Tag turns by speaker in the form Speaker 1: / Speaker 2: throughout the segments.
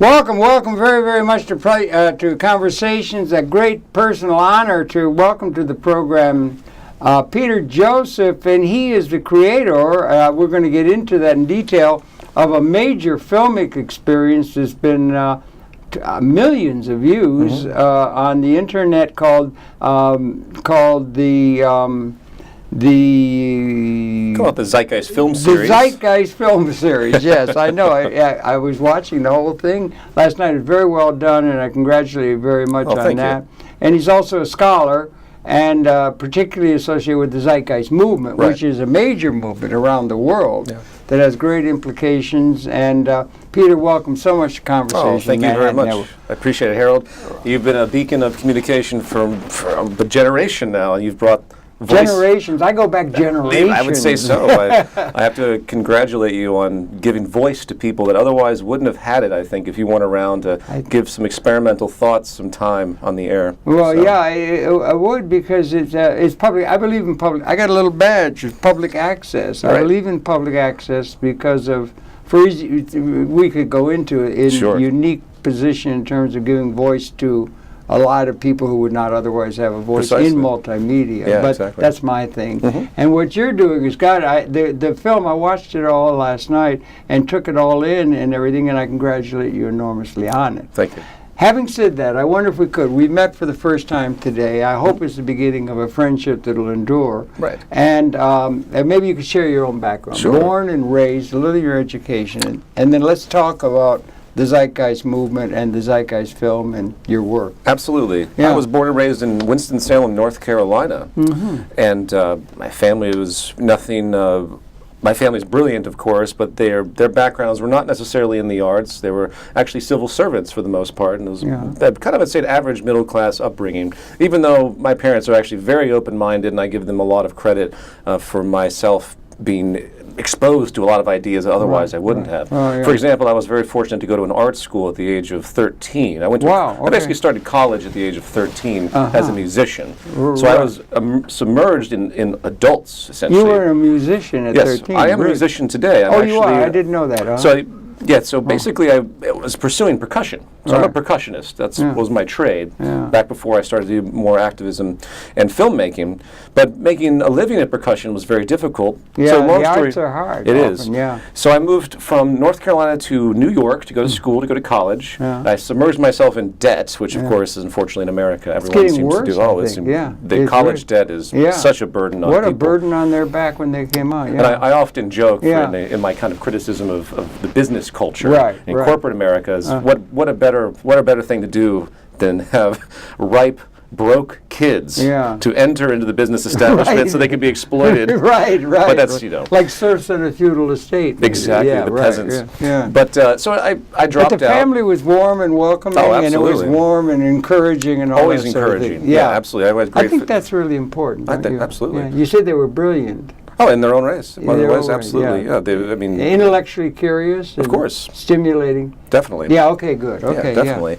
Speaker 1: Welcome very, very much to Conversations. A great personal honor to welcome to the program Peter Joseph, and he is the creator, we're going to get into that in detail, of a major filmic experience that's been millions of views on the internet called
Speaker 2: the Zeitgeist film series.
Speaker 1: The Zeitgeist film series, yes. I know. I was watching the whole thing last night. It's very well done, and I congratulate you very much on that. And he's also a scholar, and particularly associated with the Zeitgeist Movement, which is a major movement around the world that has great implications. And Peter, welcome so much to Conversation.
Speaker 2: Oh, thank you very much. I appreciate it, Harold. You've been a beacon of communication for a generation now, and you've brought
Speaker 1: generations. I go back generations.
Speaker 2: I would say so. I have to congratulate you on giving voice to people that otherwise wouldn't have had it, I think, if you weren't around to give some experimental thoughts some time on the air.
Speaker 1: Well, yeah, I would, because it's public. I believe in public. I got a little badge, it's public access. I believe in public access because of, we could go into it, in unique position in terms of giving voice to a lot of people who would not otherwise have a voice in multimedia. But that's my thing. And what you're doing is, the film, I watched it all last night and took it all in and everything, and I congratulate you enormously on it.
Speaker 2: Thank you.
Speaker 1: Having said that, I wonder if we could. We met for the first time today. I hope it's the beginning of a friendship that will endure.
Speaker 2: Right.
Speaker 1: And maybe you could share your own background.
Speaker 2: Sure.
Speaker 1: Born and raised, a little of your education, and then let's talk about the Zeitgeist Movement and the Zeitgeist film and your work.
Speaker 2: Absolutely. Yeah. I was born and raised in Winston-Salem, North Carolina. And my family was nothing, my family's brilliant, of course, but their backgrounds were not necessarily in the arts. They were actually civil servants for the most part, and it was kind of, I'd say, an average middle-class upbringing, even though my parents are actually very open-minded, and I give them a lot of credit for myself being exposed to a lot of ideas that otherwise I wouldn't have. For example, I was very fortunate to go to an art school at the age of 13. I went to I basically started college at the age of 13 as a musician. So I was submerged in adults, essentially.
Speaker 1: You were a musician at 13?
Speaker 2: Yes, I am a musician today.
Speaker 1: I'm you are? I didn't know that.
Speaker 2: So basically I was pursuing percussion. So I'm a percussionist. That was my trade back before I started to do more activism and filmmaking. But making a living at percussion was very difficult.
Speaker 1: Yeah,
Speaker 2: so long
Speaker 1: the
Speaker 2: story,
Speaker 1: arts are hard.
Speaker 2: It is. So I moved from North Carolina to New York to go to school, to go to college. I submerged myself in debt, which of course is unfortunately in America. Everyone seems to do. The college debt is such a burden on people.
Speaker 1: What a burden on their back when they came out.
Speaker 2: And I often joke in my kind of criticism of the business culture in corporate America is what a better thing to do than have ripe, broke kids to enter into the business establishment so they can be exploited. But that's,
Speaker 1: like serfs on a feudal estate.
Speaker 2: Exactly, the peasants. But so I dropped out.
Speaker 1: But the family was warm and welcoming, and it was warm and encouraging and all
Speaker 2: always
Speaker 1: that
Speaker 2: encouraging.
Speaker 1: Sort of thing. Yeah,
Speaker 2: absolutely.
Speaker 1: I think that's really important.
Speaker 2: Absolutely.
Speaker 1: You said they were brilliant.
Speaker 2: Oh, in their own ways. In their ways, absolutely. I mean,
Speaker 1: intellectually curious.
Speaker 2: Of course.
Speaker 1: Stimulating.
Speaker 2: Definitely.
Speaker 1: Yeah. Okay. Good. Okay.
Speaker 2: Definitely.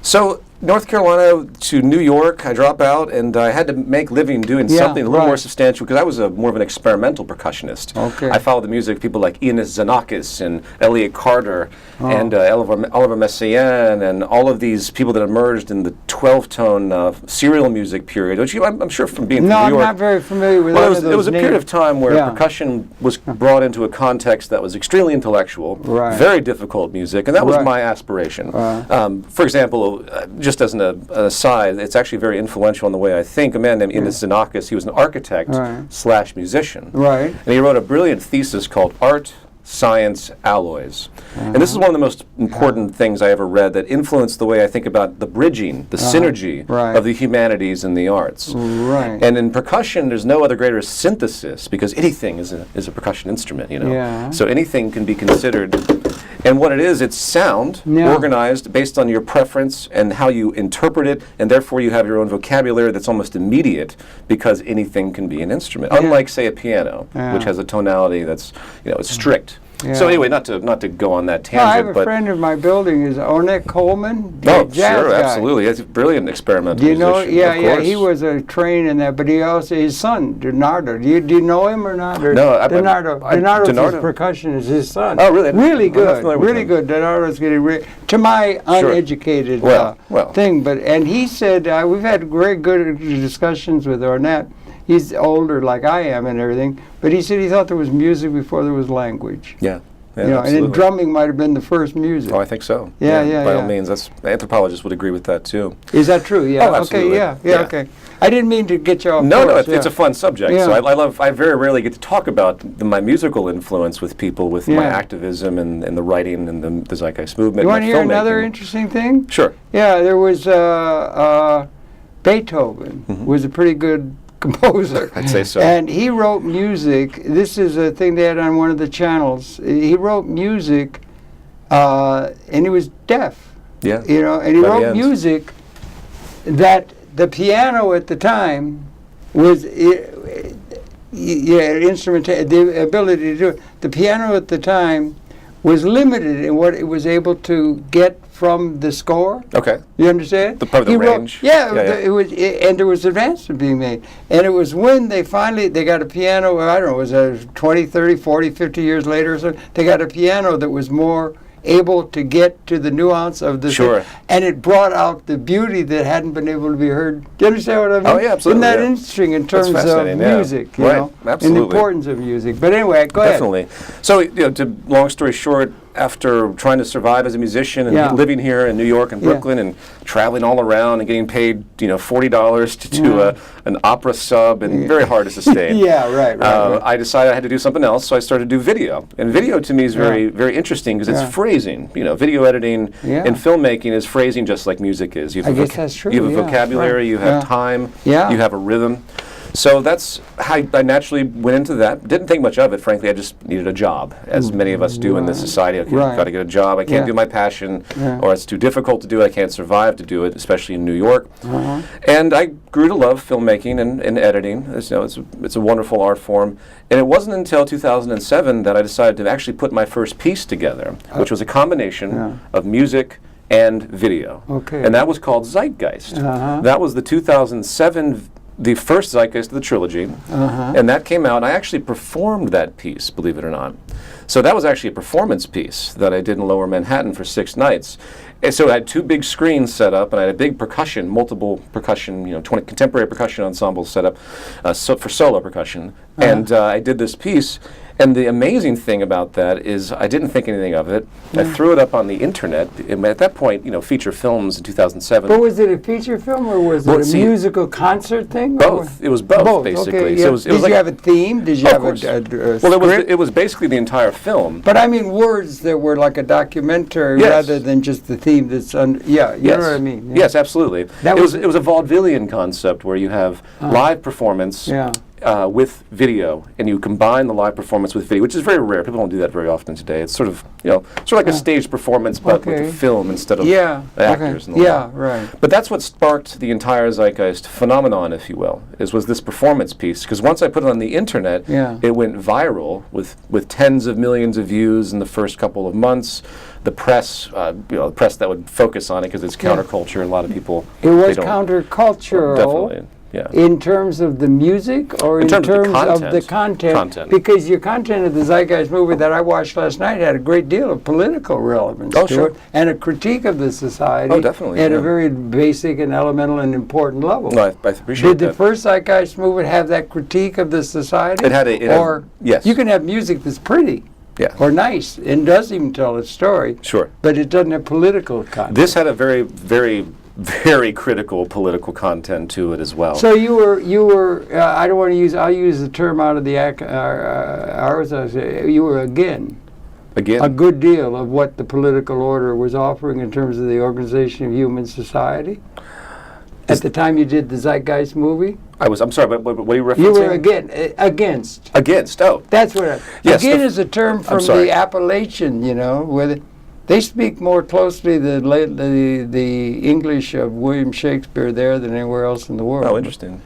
Speaker 2: So North Carolina to New York, I drop out, and I had to make living doing something a little more substantial, because I was more of an experimental percussionist. I followed the music of people like Enos Xenakis and Elliot Carter and Oliver Messiaen, and all of these people that emerged in the 12-tone serial music period, which I'm sure from being from New York.
Speaker 1: No, I'm not very familiar with
Speaker 2: those it was a period of time where percussion was brought into a context that was extremely intellectual, very difficult music, and that was my aspiration. For example, just as an aside, it's actually very influential in the way I think. A man named Enos Xenakis, he was an architect / musician. And he wrote a brilliant thesis called Art, Science, Alloys. And this is one of the most important things I ever read that influenced the way I think about the bridging, the synergy of the humanities and the arts. And in percussion, there's no other greater synthesis, because anything is a percussion instrument, So anything can be considered. And what it is, it's sound organized based on your preference and how you interpret it, and therefore you have your own vocabulary that's almost immediate, because anything can be an instrument. Unlike, say, a piano, which has a tonality that's, it's strict.
Speaker 1: Yeah.
Speaker 2: So anyway, not to go on that tangent,
Speaker 1: I have a friend in my building is Ornette Coleman.
Speaker 2: Oh,
Speaker 1: jazz
Speaker 2: sure,
Speaker 1: guy.
Speaker 2: absolutely. He's a brilliant experimental
Speaker 1: Do you know?
Speaker 2: musician.
Speaker 1: Yeah,
Speaker 2: of
Speaker 1: yeah.
Speaker 2: course.
Speaker 1: He was trained in that, but he also his son Donardo. Do you know him or not? Or
Speaker 2: No,
Speaker 1: Donardo's
Speaker 2: Donardo.
Speaker 1: his percussionist. His son.
Speaker 2: Oh, really?
Speaker 1: Really
Speaker 2: I'm not
Speaker 1: good.
Speaker 2: familiar with
Speaker 1: Really
Speaker 2: him.
Speaker 1: good. Donardo's getting to my uneducated thing, and he said we've had very good discussions with Ornette. He's older, like I am, and everything. But he said he thought there was music before there was language.
Speaker 2: Yeah. Yeah,
Speaker 1: you know,
Speaker 2: absolutely.
Speaker 1: and then drumming might have been the first music.
Speaker 2: Oh, I think so.
Speaker 1: Yeah,
Speaker 2: By all means, anthropologists would agree with that too.
Speaker 1: Is that true? Yeah.
Speaker 2: Oh, absolutely.
Speaker 1: Okay. Yeah. Okay. I didn't mean to get you off.
Speaker 2: No,
Speaker 1: course.
Speaker 2: it's a fun subject.
Speaker 1: Yeah.
Speaker 2: So I very rarely get to talk about my musical influence with people, with my activism and the writing and the Zeitgeist Movement.
Speaker 1: You want to hear
Speaker 2: filmmaking.
Speaker 1: another interesting thing?
Speaker 2: Sure.
Speaker 1: Yeah, there was Beethoven was a pretty good composer.
Speaker 2: I'd say so.
Speaker 1: And he wrote music. This is a thing they had on one of the channels. He wrote music, and he was deaf.
Speaker 2: Yeah.
Speaker 1: You know, and he wrote music that the piano at the time was instrument, the ability to do it. The piano at the time was limited in what it was able to get from the score.
Speaker 2: Okay.
Speaker 1: You understand?
Speaker 2: The part of the range.
Speaker 1: It was, and there was advancement being made. And it was when they got a piano, I don't know, it was 20, 30, 40, 50 years later or so, they got a piano that was more able to get to the nuance of the thing, and it brought out the beauty that hadn't been able to be heard. Do you understand what I mean?
Speaker 2: Oh, yeah, absolutely.
Speaker 1: Isn't that interesting in terms of music, you know?
Speaker 2: Absolutely.
Speaker 1: And the importance of music. But anyway, go ahead.
Speaker 2: Definitely. So, long story short, after trying to survive as a musician and living here in New York and Brooklyn and traveling all around and getting paid, $40 to do an opera sub and very hard to sustain.
Speaker 1: Right.
Speaker 2: I decided I had to do something else, so I started to do video. And video to me is very, very interesting because it's phrasing. Video editing and filmmaking is phrasing just like music is.
Speaker 1: I guess that's true.
Speaker 2: You have a vocabulary, you have time, you have a rhythm. So that's how I naturally went into that. Didn't think much of it, frankly. I just needed a job, as many of us do in this society. Okay, I've got to get a job. I can't do my passion, or it's too difficult to do. I can't survive to do it, especially in New York. And I grew to love filmmaking and editing. It's a wonderful art form. And it wasn't until 2007 that I decided to actually put my first piece together, which was a combination of music and video.
Speaker 1: Okay.
Speaker 2: And that was called Zeitgeist. That was the 2007 the first Zeitgeist of the trilogy, and that came out. I actually performed that piece, believe it or not. So that was actually a performance piece that I did in Lower Manhattan for 6 nights. And so I had 2 big screens set up, and I had a big multiple percussion, 20 contemporary percussion ensembles set up for solo percussion. And I did this piece. And the amazing thing about that is I didn't think anything of it. I threw it up on the internet. At that point, feature films in 2007.
Speaker 1: But was it a feature film or was it a musical concert thing?
Speaker 2: Both. It was both, basically.
Speaker 1: Okay, yeah.
Speaker 2: So it was
Speaker 1: Did you have a theme? Did you have a script?
Speaker 2: Well, it was basically the entire film.
Speaker 1: But I mean words that were like a documentary rather than just the theme that's you know what I mean? Yeah.
Speaker 2: Yes, absolutely. It was a vaudevillian concept where you have live performance with video, and you combine the live performance with video, which is very rare. People don't do that very often today. It's sort of like a stage performance, but with the film instead of the actors. And
Speaker 1: right.
Speaker 2: But that's what sparked the entire Zeitgeist phenomenon, if you will, was this performance piece. Because once I put it on the internet, it went viral with tens of millions of views in the first couple of months. The press, the press that would focus on it because it's counterculture. A lot of people.
Speaker 1: It was countercultural.
Speaker 2: Definitely. Yeah.
Speaker 1: In terms of the music or in terms of the content? Because your content of the Zeitgeist movie that I watched last night had a great deal of political relevance to it and a critique of the society at a very basic and elemental and important level.
Speaker 2: No, I appreciate that.
Speaker 1: Did the first Zeitgeist movie have that critique of the society?
Speaker 2: It had yes.
Speaker 1: You can have music that's pretty.
Speaker 2: Yeah.
Speaker 1: Or nice, and does even tell a story.
Speaker 2: Sure.
Speaker 1: But it doesn't have political content.
Speaker 2: This had a very, very, very critical political content to it as well.
Speaker 1: So you were. I don't want to use. I'll use the term out of the ours. You were again a good deal of what the political order was offering in terms of the organization of human society. At the time you did the Zeitgeist movie?
Speaker 2: I'm sorry, but what are you referencing?
Speaker 1: You were against.
Speaker 2: Against, oh.
Speaker 1: That's what again is a term from the Appalachian, where they speak more closely the English of William Shakespeare there than anywhere else in the world.
Speaker 2: Oh, interesting.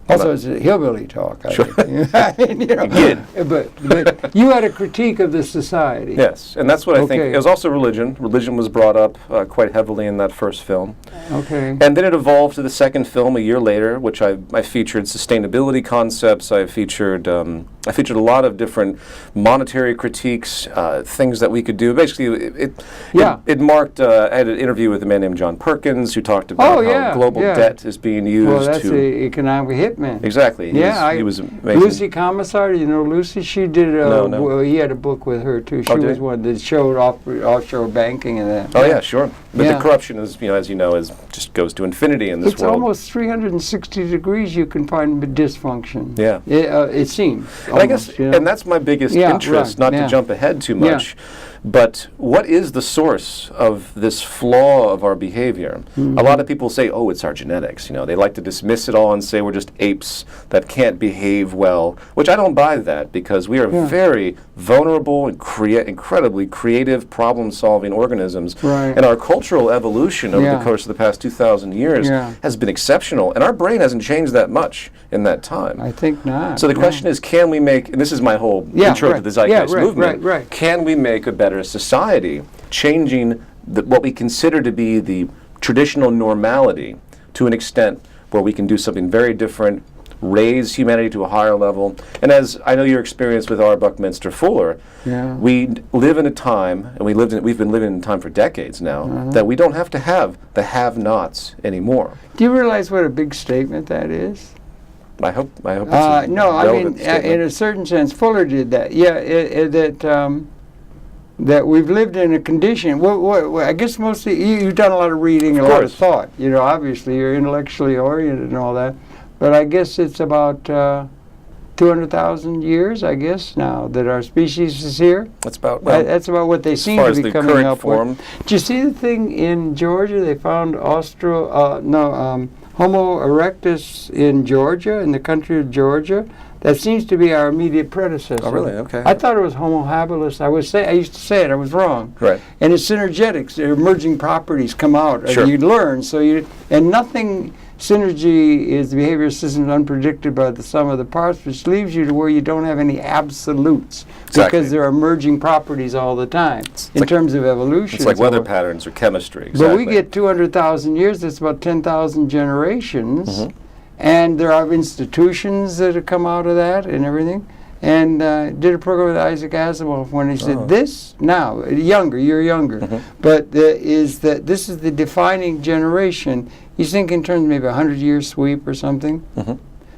Speaker 1: Also, it's a hillbilly talk. I
Speaker 2: Sure.
Speaker 1: think.
Speaker 2: Again.
Speaker 1: But you had a critique of the society.
Speaker 2: Yes, and that's what I think. It was also religion. Religion was brought up quite heavily in that first film.
Speaker 1: Okay.
Speaker 2: And then it evolved to the second film a year later, which I featured sustainability concepts. I featured a lot of different monetary critiques, things that we could do. Basically, it marked. I had an interview with a man named John Perkins who talked about how global debt is being used.
Speaker 1: Well, that's the economic hitman.
Speaker 2: Exactly. He was amazing.
Speaker 1: Lucy Commissar, you know Lucy? She did. Well, he had a book with her too. She was one that showed offshore banking and that.
Speaker 2: Oh yeah, sure. But the corruption is, as you know, just goes to infinity in this world.
Speaker 1: It's almost 360 degrees. You can find dysfunction.
Speaker 2: Yeah.
Speaker 1: It seems.
Speaker 2: And I guess, and that's my biggest interest. Not to jump ahead too much. But what is the source of this flaw of our behavior? Mm-hmm. A lot of people say, oh, it's our genetics. They like to dismiss it all and say we're just apes that can't behave well, which I don't buy that, because we are very vulnerable and incredibly creative, problem-solving organisms.
Speaker 1: Right.
Speaker 2: And our cultural evolution over the course of the past 2,000 years has been exceptional. And our brain hasn't changed that much in that time.
Speaker 1: I think not.
Speaker 2: So the question is, can we make, and this is my whole intro to the Zeitgeist Movement, can we make a better society, changing what we consider to be the traditional normality to an extent where we can do something very different, raise humanity to a higher level. And as I know your experience with R. Buckminster Fuller, we live in a time, and we've been living in a time for decades now, that we don't have to have the have-nots anymore.
Speaker 1: Do you realize what a big statement that is?
Speaker 2: I hope it's a
Speaker 1: no, I mean,
Speaker 2: statement.
Speaker 1: In a certain sense, Fuller did that. That we've lived in a condition. I guess mostly you've done a lot of reading, a lot of thought. Obviously you're intellectually oriented and all that. But I guess it's about 200,000 years, I guess, now that our species is here.
Speaker 2: That's about
Speaker 1: what they seem to be coming up with. Did you see the thing in Georgia? They found Homo erectus in Georgia, in the country of Georgia. That seems to be our immediate predecessor.
Speaker 2: Oh, really? Okay.
Speaker 1: I thought it was Homo habilis. I used to say it. I was wrong.
Speaker 2: Right.
Speaker 1: And it's synergetics. Emerging properties come out.
Speaker 2: Sure.
Speaker 1: You learn. And nothing. Synergy is the behavior system unpredicted by the sum of the parts, which leaves you to where you don't have any absolutes.
Speaker 2: Exactly.
Speaker 1: Because there are emerging properties all the time in terms of evolution.
Speaker 2: It's like weather patterns or chemistry. Exactly.
Speaker 1: But we get 200,000 years. That's about 10,000 generations. Mm-hmm. And there are institutions that have come out of that and everything. And did a program with Isaac Asimov when he said, this, now, you're younger, but is that this is the defining generation. He's thinking in terms of maybe a 100-year sweep or something.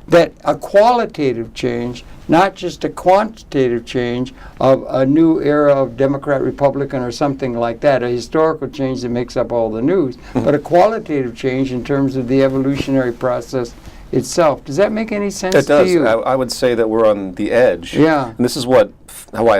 Speaker 1: That a qualitative change, not just a quantitative change of a new era of Democrat, Republican, or something like that, a historical change that makes up all the news, but a qualitative change in terms of the evolutionary process itself. Does that make any sense to you?
Speaker 2: It does. I would say that we're on the edge.
Speaker 1: Yeah.
Speaker 2: And this is why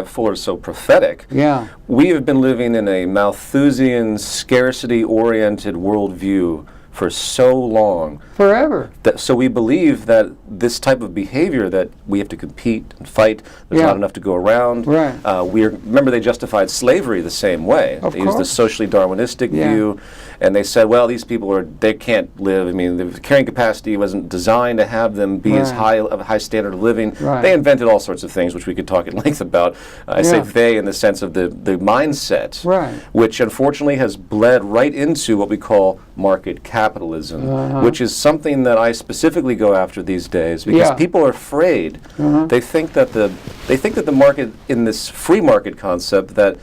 Speaker 2: Fuller is so prophetic.
Speaker 1: Yeah.
Speaker 2: We have been living in a Malthusian, scarcity-oriented worldview for so long.
Speaker 1: Forever.
Speaker 2: So we believe that this type of behavior, that we have to compete and fight, there's not enough to go around.
Speaker 1: Right.
Speaker 2: Remember, they justified slavery the same way.
Speaker 1: Of
Speaker 2: they used the socially Darwinistic view, and they said, well, these people they can't live. I mean, the carrying capacity wasn't designed to have them be as high of a high standard of living.
Speaker 1: Right.
Speaker 2: They invented all sorts of things, which we could talk at length about. I say they in the sense of the mindset, which unfortunately has bled right into what we call market capitalism, which is something that I specifically go after these days, because people are afraid. They think that the market, in this free market concept, that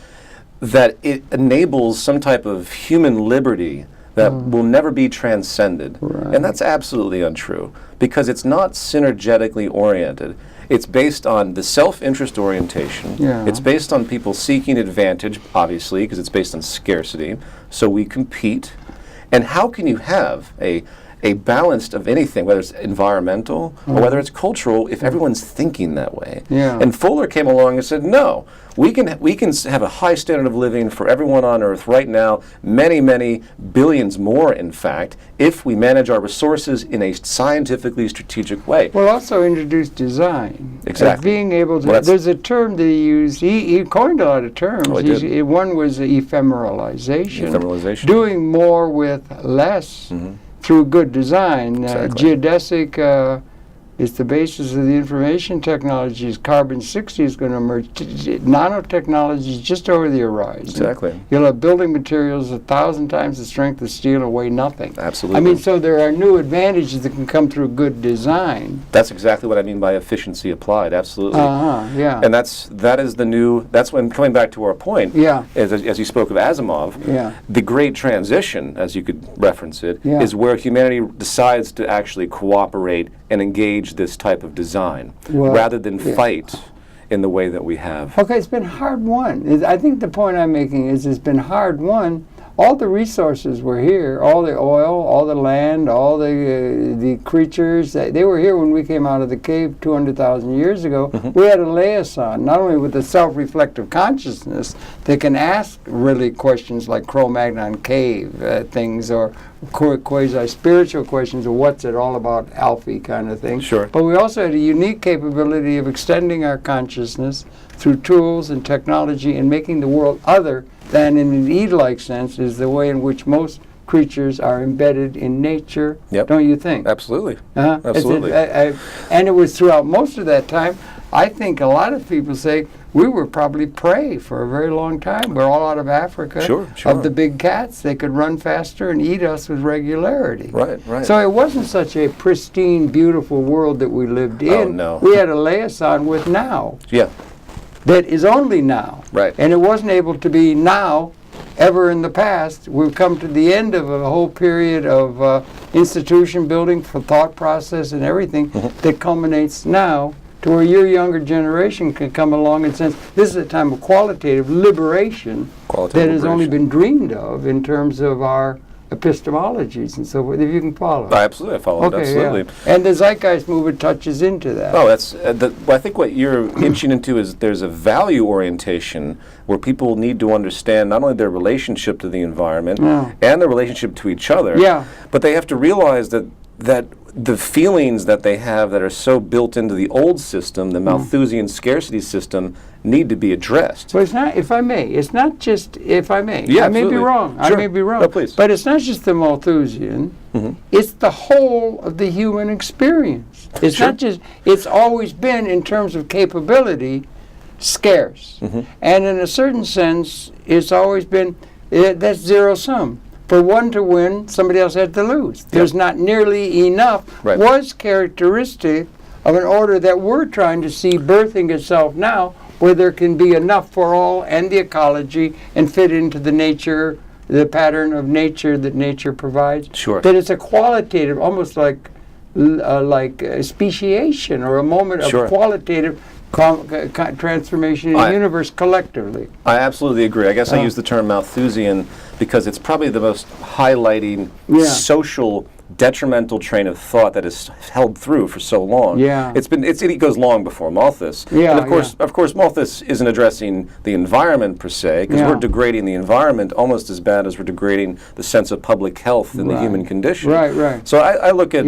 Speaker 2: it enables some type of human liberty that will never be transcended. And that's absolutely untrue, because it's not synergetically oriented. It's based on the self-interest orientation. It's based on people seeking advantage, obviously, because it's based on scarcity. So we compete. And how can you have a balanced of anything, whether it's environmental or whether it's cultural, if everyone's thinking that way? And Fuller came along and said, no, we can have a high standard of living for everyone on Earth right now, many, many billions more, in fact, if we manage our resources in a scientifically strategic way.
Speaker 1: Well, also introduce design.
Speaker 2: Exactly.
Speaker 1: Being able to, there's a term that he used, he coined a lot of terms. One was ephemeralization. Doing more with less. Through good design, geodesic It's the basis of the information technologies. Carbon-60 is going to emerge. Nanotechnology is just over the horizon.
Speaker 2: Exactly.
Speaker 1: You'll have building materials 1,000 times the strength of steel and weigh nothing.
Speaker 2: Absolutely.
Speaker 1: I mean, so there are new advantages that can come through good design.
Speaker 2: That's exactly what I mean by efficiency applied. Absolutely.
Speaker 1: Yeah.
Speaker 2: And that's when, coming back to our point, as you spoke of Asimov, the great transition, as you could reference it, is where humanity decides to actually cooperate and engage this type of design rather than fight in the way that we have.
Speaker 1: Okay, it's been hard won. I think the point I'm making is it's been hard won. All the resources were here, all the oil, all the land, all the creatures, they were here when we came out of the cave 200,000 years ago. We had a liaison, not only with the self-reflective consciousness that can ask really questions like Cro-Magnon cave things, or quasi-spiritual questions of what's it all about, Alfie kind of thing.
Speaker 2: Sure.
Speaker 1: But we also had a unique capability of extending our consciousness through tools and technology and making the world other than in an Ede-like sense is the way in which most creatures are embedded in nature, don't you think?
Speaker 2: Absolutely. Absolutely.
Speaker 1: And it was throughout most of that time, I think a lot of people say, we were probably prey for a very long time. We're all out of Africa.
Speaker 2: Sure.
Speaker 1: Of the big cats. They could run faster and eat us with regularity.
Speaker 2: Right.
Speaker 1: So it wasn't such a pristine, beautiful world that we lived in.
Speaker 2: Oh, no.
Speaker 1: We had a liaison with now.
Speaker 2: Yeah.
Speaker 1: That is only now.
Speaker 2: Right.
Speaker 1: And it wasn't able to be now ever in the past. We've come to the end of a whole period of institution building for thought process and everything that culminates now to where your younger generation can come along and say, this is a time of qualitative liberation that has only been dreamed of in terms of our epistemologies and so forth, if you can follow.
Speaker 2: Absolutely, I follow. Absolutely.
Speaker 1: Yeah. And the Zeitgeist Movement touches into that.
Speaker 2: Oh, that's. I think what you're inching into is there's a value orientation where people need to understand not only their relationship to the environment and their relationship to each other, but they have to realize that the feelings that they have that are so built into the old system, the Malthusian scarcity system, need to be addressed.
Speaker 1: Well, it's not, if I may, it's not just, if I may.
Speaker 2: Yeah,
Speaker 1: I may be wrong.
Speaker 2: Sure.
Speaker 1: I may be wrong.
Speaker 2: No, please.
Speaker 1: But it's not just the Malthusian. It's the whole of the human experience. It's not just, it's always been, in terms of capability, scarce. And in a certain sense, it's always been, that's zero sum. For one to win, somebody else had to lose. There's not nearly enough was characteristic of an order that we're trying to see birthing itself now, where there can be enough for all and the ecology and fit into the nature, the pattern of nature that nature provides.
Speaker 2: Sure.
Speaker 1: That it's a qualitative, almost like speciation, or a moment of qualitative transformation in the universe collectively.
Speaker 2: I absolutely agree. I guess I use the term Malthusian because it's probably the most highlighting social detrimental train of thought that has held through for so long. It goes long before Malthus. And of course Malthus isn't addressing the environment per se, because we're degrading the environment almost as bad as we're degrading the sense of public health in the human condition. So I look at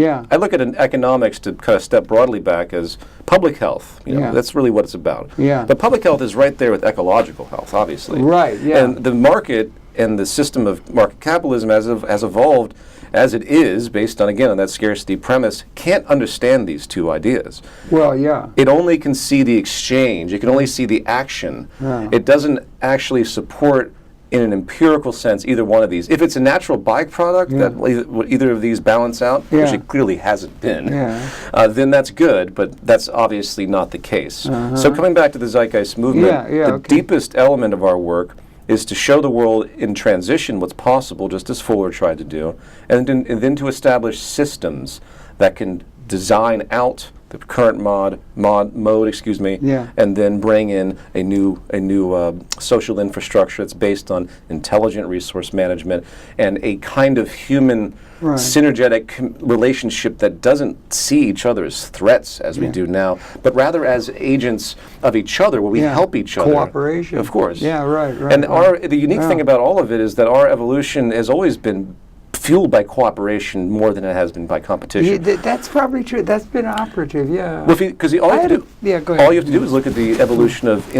Speaker 2: an economics, to kind of step broadly back, as public health. That's really what it's about. But public health is right there with ecological health, obviously. And the market and the system of market capitalism has evolved as it is, based on, again, on that scarcity premise, can't understand these two ideas. It only can see the exchange. It can only see the action. It doesn't actually support, in an empirical sense, either one of these. If it's a natural byproduct that either of these balance out, which it clearly hasn't been, then that's good, but that's obviously not the case. So coming back to the Zeitgeist Movement, the deepest element of our work is to show the world in transition what's possible, just as Fuller tried to do, and then to establish systems that can design out the current mode, and then bring in a new social infrastructure that's based on intelligent resource management and a kind of human synergetic relationship that doesn't see each other as threats as we do now, but rather as agents of each other, where we help each other.
Speaker 1: Cooperation.
Speaker 2: Of course.
Speaker 1: And
Speaker 2: the unique thing about all of it is that our evolution has always been fueled by cooperation more than it has been by competition.
Speaker 1: That's probably true. That's been operative,
Speaker 2: Because all you have to do is look at the evolution of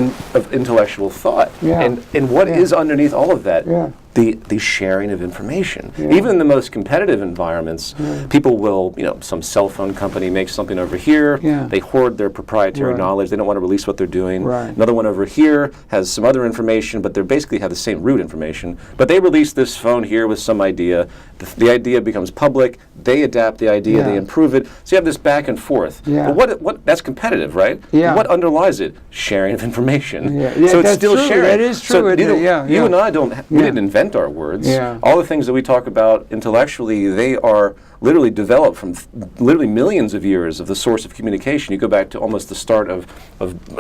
Speaker 2: intellectual thought, and what is underneath all of that. the sharing of information. Even in the most competitive environments, people will, some cell phone company makes something over here, they hoard their proprietary knowledge, they don't want to release what they're doing. Another one over here has some other information, but they basically have the same root information. But they release this phone here with some idea, the idea becomes public, they adapt the idea, they improve it, so you have this back and forth. But what that's competitive, right? What underlies it? Sharing of information. So it's still sharing.
Speaker 1: That is true.
Speaker 2: So you and I we didn't invent our words. All the things that we talk about intellectually, they are literally developed from literally millions of years of the source of communication. You go back to almost the start of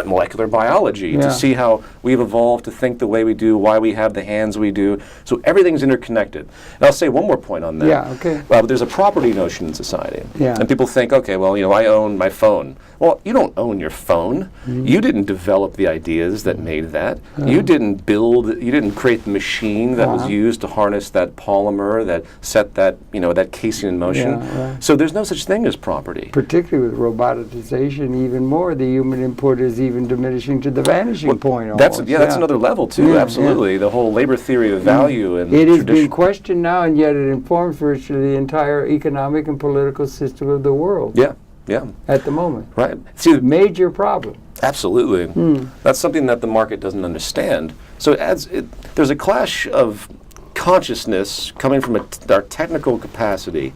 Speaker 2: molecular biology to see how we've evolved to think the way we do, why we have the hands we do. So everything's interconnected. And I'll say one more point on that. But there's a property notion in society. And people think, okay, well, I own my phone. Well, you don't own your phone. You didn't develop the ideas that made that. You didn't create the machine that was used to harness that polymer that set that, that casing in motion. So there's no such thing as property.
Speaker 1: Particularly with roboticization, even more, the human input is even diminishing to the vanishing point.
Speaker 2: That's another level too. Absolutely, the whole labor theory of value and
Speaker 1: it is being questioned now, and yet it informs virtually the entire economic and political system of the world. At the moment,
Speaker 2: right? See,
Speaker 1: major problem.
Speaker 2: Absolutely, that's something that the market doesn't understand. So there's a clash of consciousness coming from our technical capacity,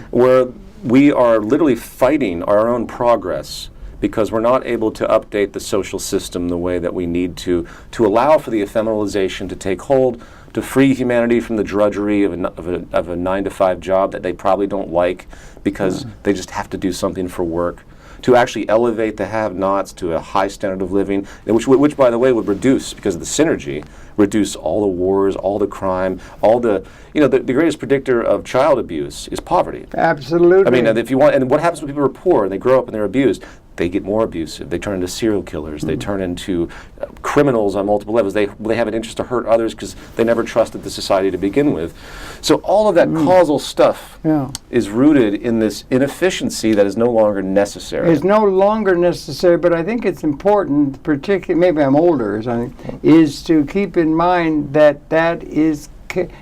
Speaker 2: where we are literally fighting our own progress because we're not able to update the social system the way that we need to allow for the ephemeralization to take hold, to free humanity from the drudgery of a 9-to-5 job that they probably don't like because they just have to do something for work, to actually elevate the have-nots to a high standard of living, which by the way would reduce, because of the synergy, reduce all the wars, all the crime, all the, the greatest predictor of child abuse is poverty.
Speaker 1: Absolutely.
Speaker 2: I mean, and what happens when people are poor and they grow up and they're abused? They get more abusive. They turn into serial killers. They turn into criminals on multiple levels. They have an interest to hurt others because they never trusted the society to begin with. So all of that causal stuff is rooted in this inefficiency that is no longer necessary.
Speaker 1: It's no longer necessary, but I think it's important, particularly, maybe I'm older or something, is to keep in mind that is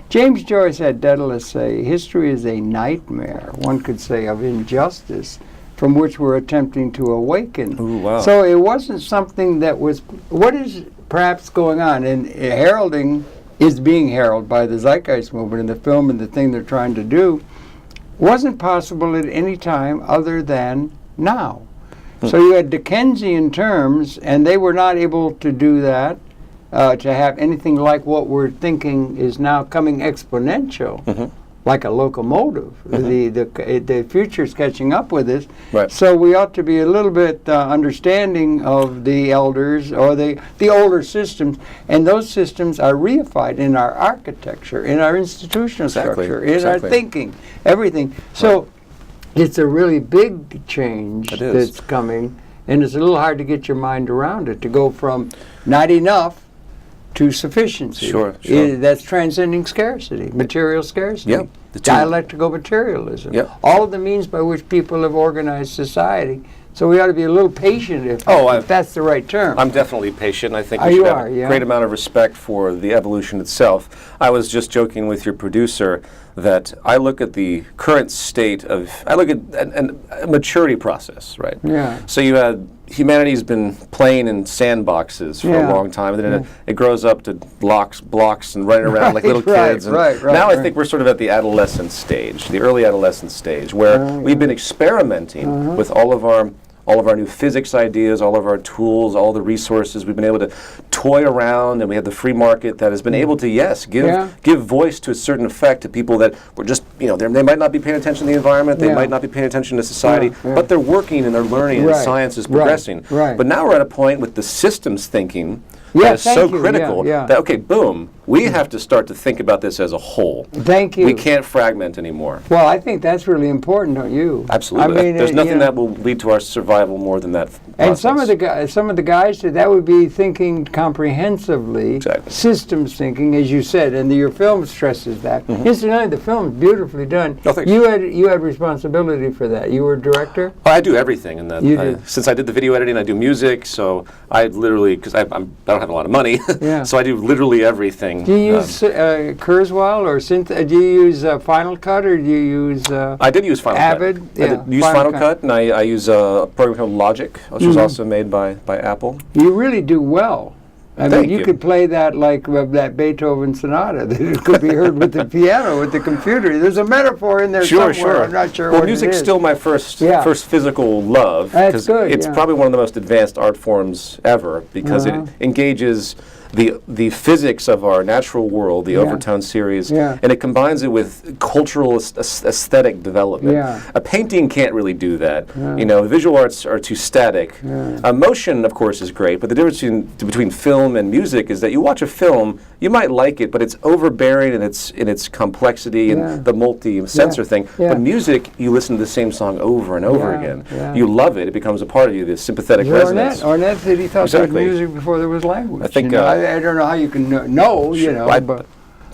Speaker 1: James Joyce had Daedalus say, history is a nightmare, one could say, of injustice, from which we're attempting to awaken.
Speaker 2: Ooh, wow.
Speaker 1: So it wasn't something that was, what is perhaps going on, and heralding is being heralded by the Zeitgeist Movement in the film and the thing they're trying to do, wasn't possible at any time other than now. So you had Dickensian terms, and they were not able to do that, to have anything like what we're thinking is now coming exponential. Like a locomotive. The future's catching up with us. So we ought to be a little bit understanding of the elders or the older systems, and those systems are reified in our architecture, in our institutional structure, in our thinking, everything. So it's a really big change that's coming, and it's a little hard to get your mind around it, to go from not enough to sufficiency. That's transcending scarcity, material scarcity. Dialectical materialism. All of the means by which people have organized society. So we ought to be a little patient if that's the right term.
Speaker 2: I'm definitely patient. I think we should have a great amount of respect for the evolution itself. I was just joking with your producer that I look at the current state of, I look at a maturity process, right? So you had, humanity's been playing in sandboxes for a long time, and then it grows up to blocks and running around like little kids. And now I think we're sort of at the adolescent stage, the early adolescent stage, where we've been experimenting with all of our new physics ideas, all of our tools, all the resources. We've been able to toy around, and we have the free market that has been able to, give voice to a certain effect to people that were just, they might not be paying attention to the environment, they might not be paying attention to society, but they're working and they're learning, and science is progressing. But now we're at a point with the systems thinking that is so critical that, okay, boom, we have to start to think about this as a whole. We can't fragment anymore.
Speaker 1: Well, I think that's really important, don't you?
Speaker 2: Absolutely. I mean, there's nothing that will lead to our survival more than that process.
Speaker 1: And some of the guys, that would be thinking comprehensively, systems thinking, as you said, and your film stresses that. Incidentally, the film is beautifully done. You had responsibility for that. You were a director?
Speaker 2: Well, I do everything in that. Since I did the video editing, I do music, so I literally, because I don't have a lot of money, so I do literally everything. mixing.
Speaker 1: Do you use Kurzweil or do you use Final Cut or do you use
Speaker 2: I did use Final
Speaker 1: Avid?
Speaker 2: Cut. I did use Final Cut, and I use a program called Logic, which was also made by Apple.
Speaker 1: You really do well. I mean, you
Speaker 2: you.
Speaker 1: could play that like that Beethoven sonata. That it could be heard with the piano, with the computer. There's a metaphor in there somewhere.
Speaker 2: Sure.
Speaker 1: I'm not sure
Speaker 2: well,
Speaker 1: what
Speaker 2: music's
Speaker 1: it is.
Speaker 2: still my first physical love.
Speaker 1: That's good.
Speaker 2: It's probably one of the most advanced art forms ever because it engages the physics of our natural world, the Overtone series, and it combines it with cultural aesthetic development. A painting can't really do that. You know, visual arts are too static. Motion, of course, is great, but the difference between film and music is that you watch a film, you might like it, but it's overbearing in its complexity and the multi-sensor thing. But music, you listen to the same song over and over again. You love it. It becomes a part of you, this sympathetic resonance.
Speaker 1: Ornette said he thought about music before there was language.
Speaker 2: I think
Speaker 1: I don't know how you can know, you know, but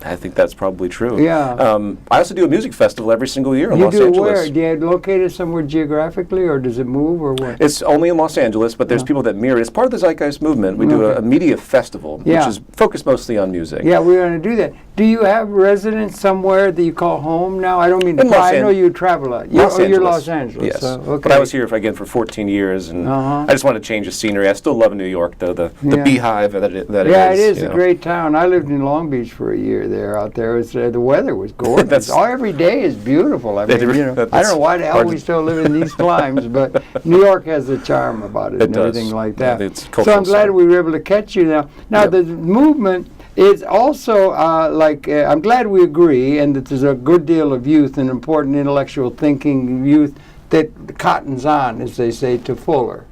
Speaker 2: I think that's probably true.
Speaker 1: Yeah.
Speaker 2: I also do a music festival every single year in Los
Speaker 1: Angeles.
Speaker 2: Where?
Speaker 1: Do you locate it somewhere geographically, or does it move, or what?
Speaker 2: It's only in Los Angeles, but there's people that mirror it. It's part of the Zeitgeist Movement. We do a media festival, which is focused mostly on music.
Speaker 1: Yeah, we're going to do that. Do you have residence somewhere that you call home now? I don't mean to pry. I know you travel a lot. You're Los Angeles.
Speaker 2: Yes.
Speaker 1: Okay.
Speaker 2: But I was here again for 14 years, and I just wanted to change the scenery. I still love New York, though, the beehive that it is.
Speaker 1: Yeah, it is a great town. I lived in Long Beach for a year there out there. The weather was gorgeous. Every day is beautiful. I mean, I don't know why the hell we still live in these climes, but New York has a charm about it and everything like that.
Speaker 2: Yeah,
Speaker 1: so I'm glad we were able to catch you now. Now, the movement is also I'm glad we agree, and that there's a good deal of youth and important intellectual thinking youth that cottons on, as they say, to Fuller.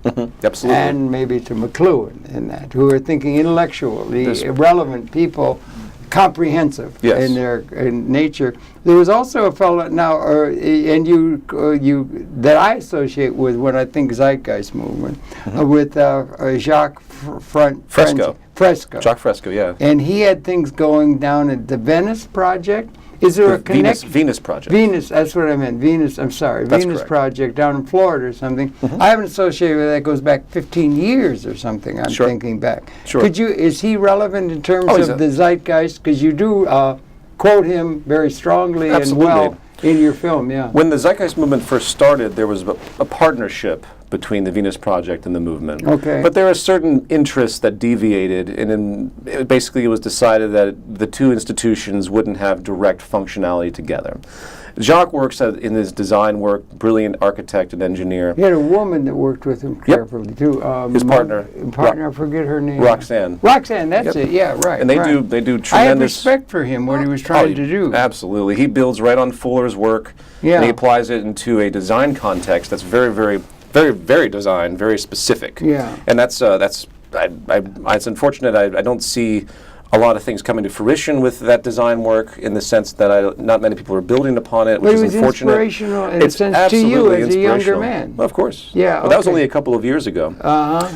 Speaker 2: Absolutely.
Speaker 1: And maybe to McLuhan and that, who are thinking intellectually, relevant people, comprehensive in their nature. There was also a fellow now, and you that I associate with when I think Zeitgeist Movement, with Jacques
Speaker 2: Fresco. Jacques Fresco, yeah.
Speaker 1: And he had things going down at the Venice Project. Is there a connection?
Speaker 2: Venus Project.
Speaker 1: Venus, that's what I meant. Venus, I'm sorry.
Speaker 2: That's
Speaker 1: Venus
Speaker 2: correct.
Speaker 1: Project down in Florida or something. I haven't associated with that. Goes back 15 years or something, I'm thinking back.
Speaker 2: Sure.
Speaker 1: Is he relevant in terms of the Zeitgeist? Because you do quote him very strongly and well in your film,
Speaker 2: When the Zeitgeist Movement first started, there was a partnership between the Venus Project and the movement.
Speaker 1: Okay.
Speaker 2: But there are certain interests that deviated, and basically it was decided that the two institutions wouldn't have direct functionality together. Jacques works in his design work, brilliant architect and engineer.
Speaker 1: He had a woman that worked with him carefully too.
Speaker 2: His partner,
Speaker 1: I forget her name.
Speaker 2: Roxanne.
Speaker 1: Roxanne, that's it. Yeah, right.
Speaker 2: And they do tremendous.
Speaker 1: I had respect for him, what he was trying to do.
Speaker 2: Absolutely, he builds right on Fuller's work, and he applies it into a design context that's very design, very specific.
Speaker 1: Yeah.
Speaker 2: And that's it's unfortunate. I don't see a lot of things coming to fruition with that design work, in the sense that not many people are building upon it, which is unfortunate.
Speaker 1: Inspirational in a sense to you as a younger man.
Speaker 2: Well, of course.
Speaker 1: Yeah.
Speaker 2: But that was only a couple of years ago.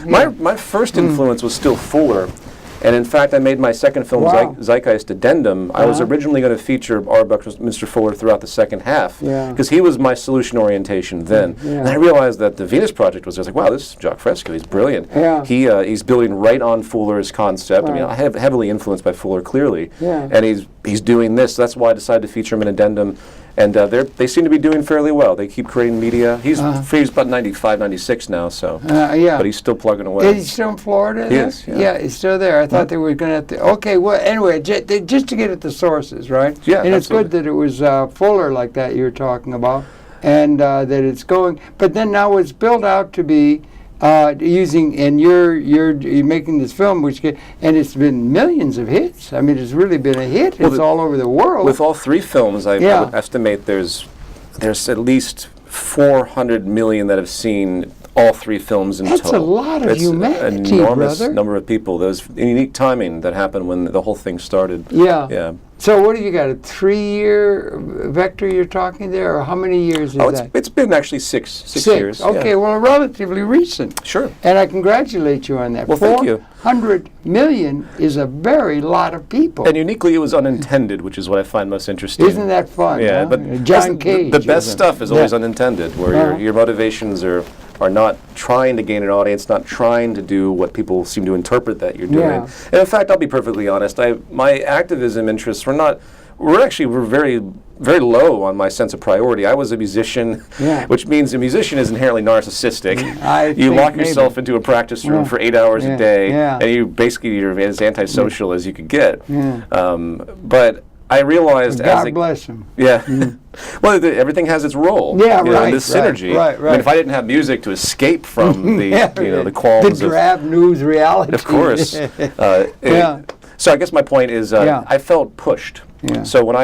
Speaker 2: My first influence was still Fuller. And in fact, I made my second film, Zeitgeist Addendum. I was originally going to feature R. Buckminster Fuller throughout the second half, because he was my solution orientation then. And I realized that the Venus Project was like, wow, this is Jacques Fresco. He's brilliant. He's building right on Fuller's concept. I mean, I have heavily influenced by Fuller, clearly. And he's doing this. So that's why I decided to feature him in Addendum. And they seem to be doing fairly well. They keep creating media. He's about 95, 96 now, so. But he's still plugging away.
Speaker 1: Is he still in Florida?
Speaker 2: He is,
Speaker 1: yeah, he's still there. I thought they were going to have to. Okay, well, anyway, just to get at the sources, right?
Speaker 2: Yeah,
Speaker 1: and it's
Speaker 2: absolutely.
Speaker 1: good that it was Fuller like that you're talking about, and that it's going. But then now it's built out to be using, and you're making this film, and it's been millions of hits. I mean, it's really been a hit. It's all over the world.
Speaker 2: With all three films, I would estimate there's at least 400 million that have seen all three films in total.
Speaker 1: That's a lot of humanity,
Speaker 2: It's an enormous
Speaker 1: brother.
Speaker 2: number of people. There was unique timing that happened when the whole thing started.
Speaker 1: Yeah. So what have you got, a 3-year vector you're talking there, or how many years is that?
Speaker 2: It's been actually six years.
Speaker 1: Okay, well, relatively recent.
Speaker 2: Sure.
Speaker 1: And I congratulate you on that.
Speaker 2: Well, thank you.
Speaker 1: 400 million is a very lot of people.
Speaker 2: And uniquely, it was unintended, which is what I find most interesting.
Speaker 1: Isn't that fun?
Speaker 2: Yeah,
Speaker 1: huh?
Speaker 2: but
Speaker 1: John Cage.
Speaker 2: the best stuff is always unintended, where your motivations are are not trying to gain an audience, not trying to do what people seem to interpret that you're doing.
Speaker 1: Yeah.
Speaker 2: And in fact, I'll be perfectly honest, my activism interests were very, very low on my sense of priority. I was a musician, which means a musician is inherently narcissistic. You lock yourself into a practice room for 8 hours a day, and you're as antisocial as you could get. But I realized
Speaker 1: God bless him.
Speaker 2: Well, everything has its role.
Speaker 1: Right.
Speaker 2: This synergy.
Speaker 1: Right.
Speaker 2: I mean, if I didn't have music to escape from the the qualms
Speaker 1: the drab news reality.
Speaker 2: Of course. So I guess my point is, I felt pushed. So when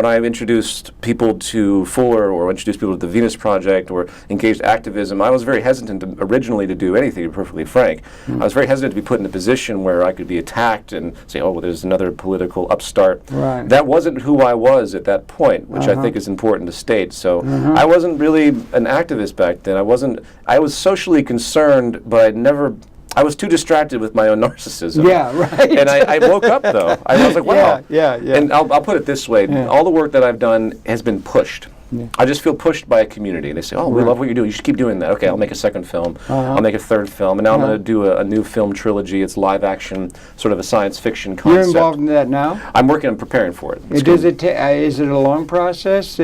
Speaker 2: I introduced people to Fuller or introduced people to the Venus Project or engaged activism, I was very hesitant originally to do anything, to be perfectly frank. I was very hesitant to be put in a position where I could be attacked and say, oh, well, there's another political upstart. That wasn't who I was at that point, which I think is important to state. So I wasn't really an activist back then. I was socially concerned, but I was too distracted with my own narcissism. And I woke up, though. I was like, wow. And I'll put it this way. All the work that I've done has been pushed. I just feel pushed by a community. They say, oh, we love what you're doing. You should keep doing that. Okay, I'll make a second film. I'll make a third film. And now I'm going to do a new film trilogy. It's live action, sort of a science fiction concept.
Speaker 1: You're involved in that now?
Speaker 2: I'm working on preparing for it.
Speaker 1: Is it a long process?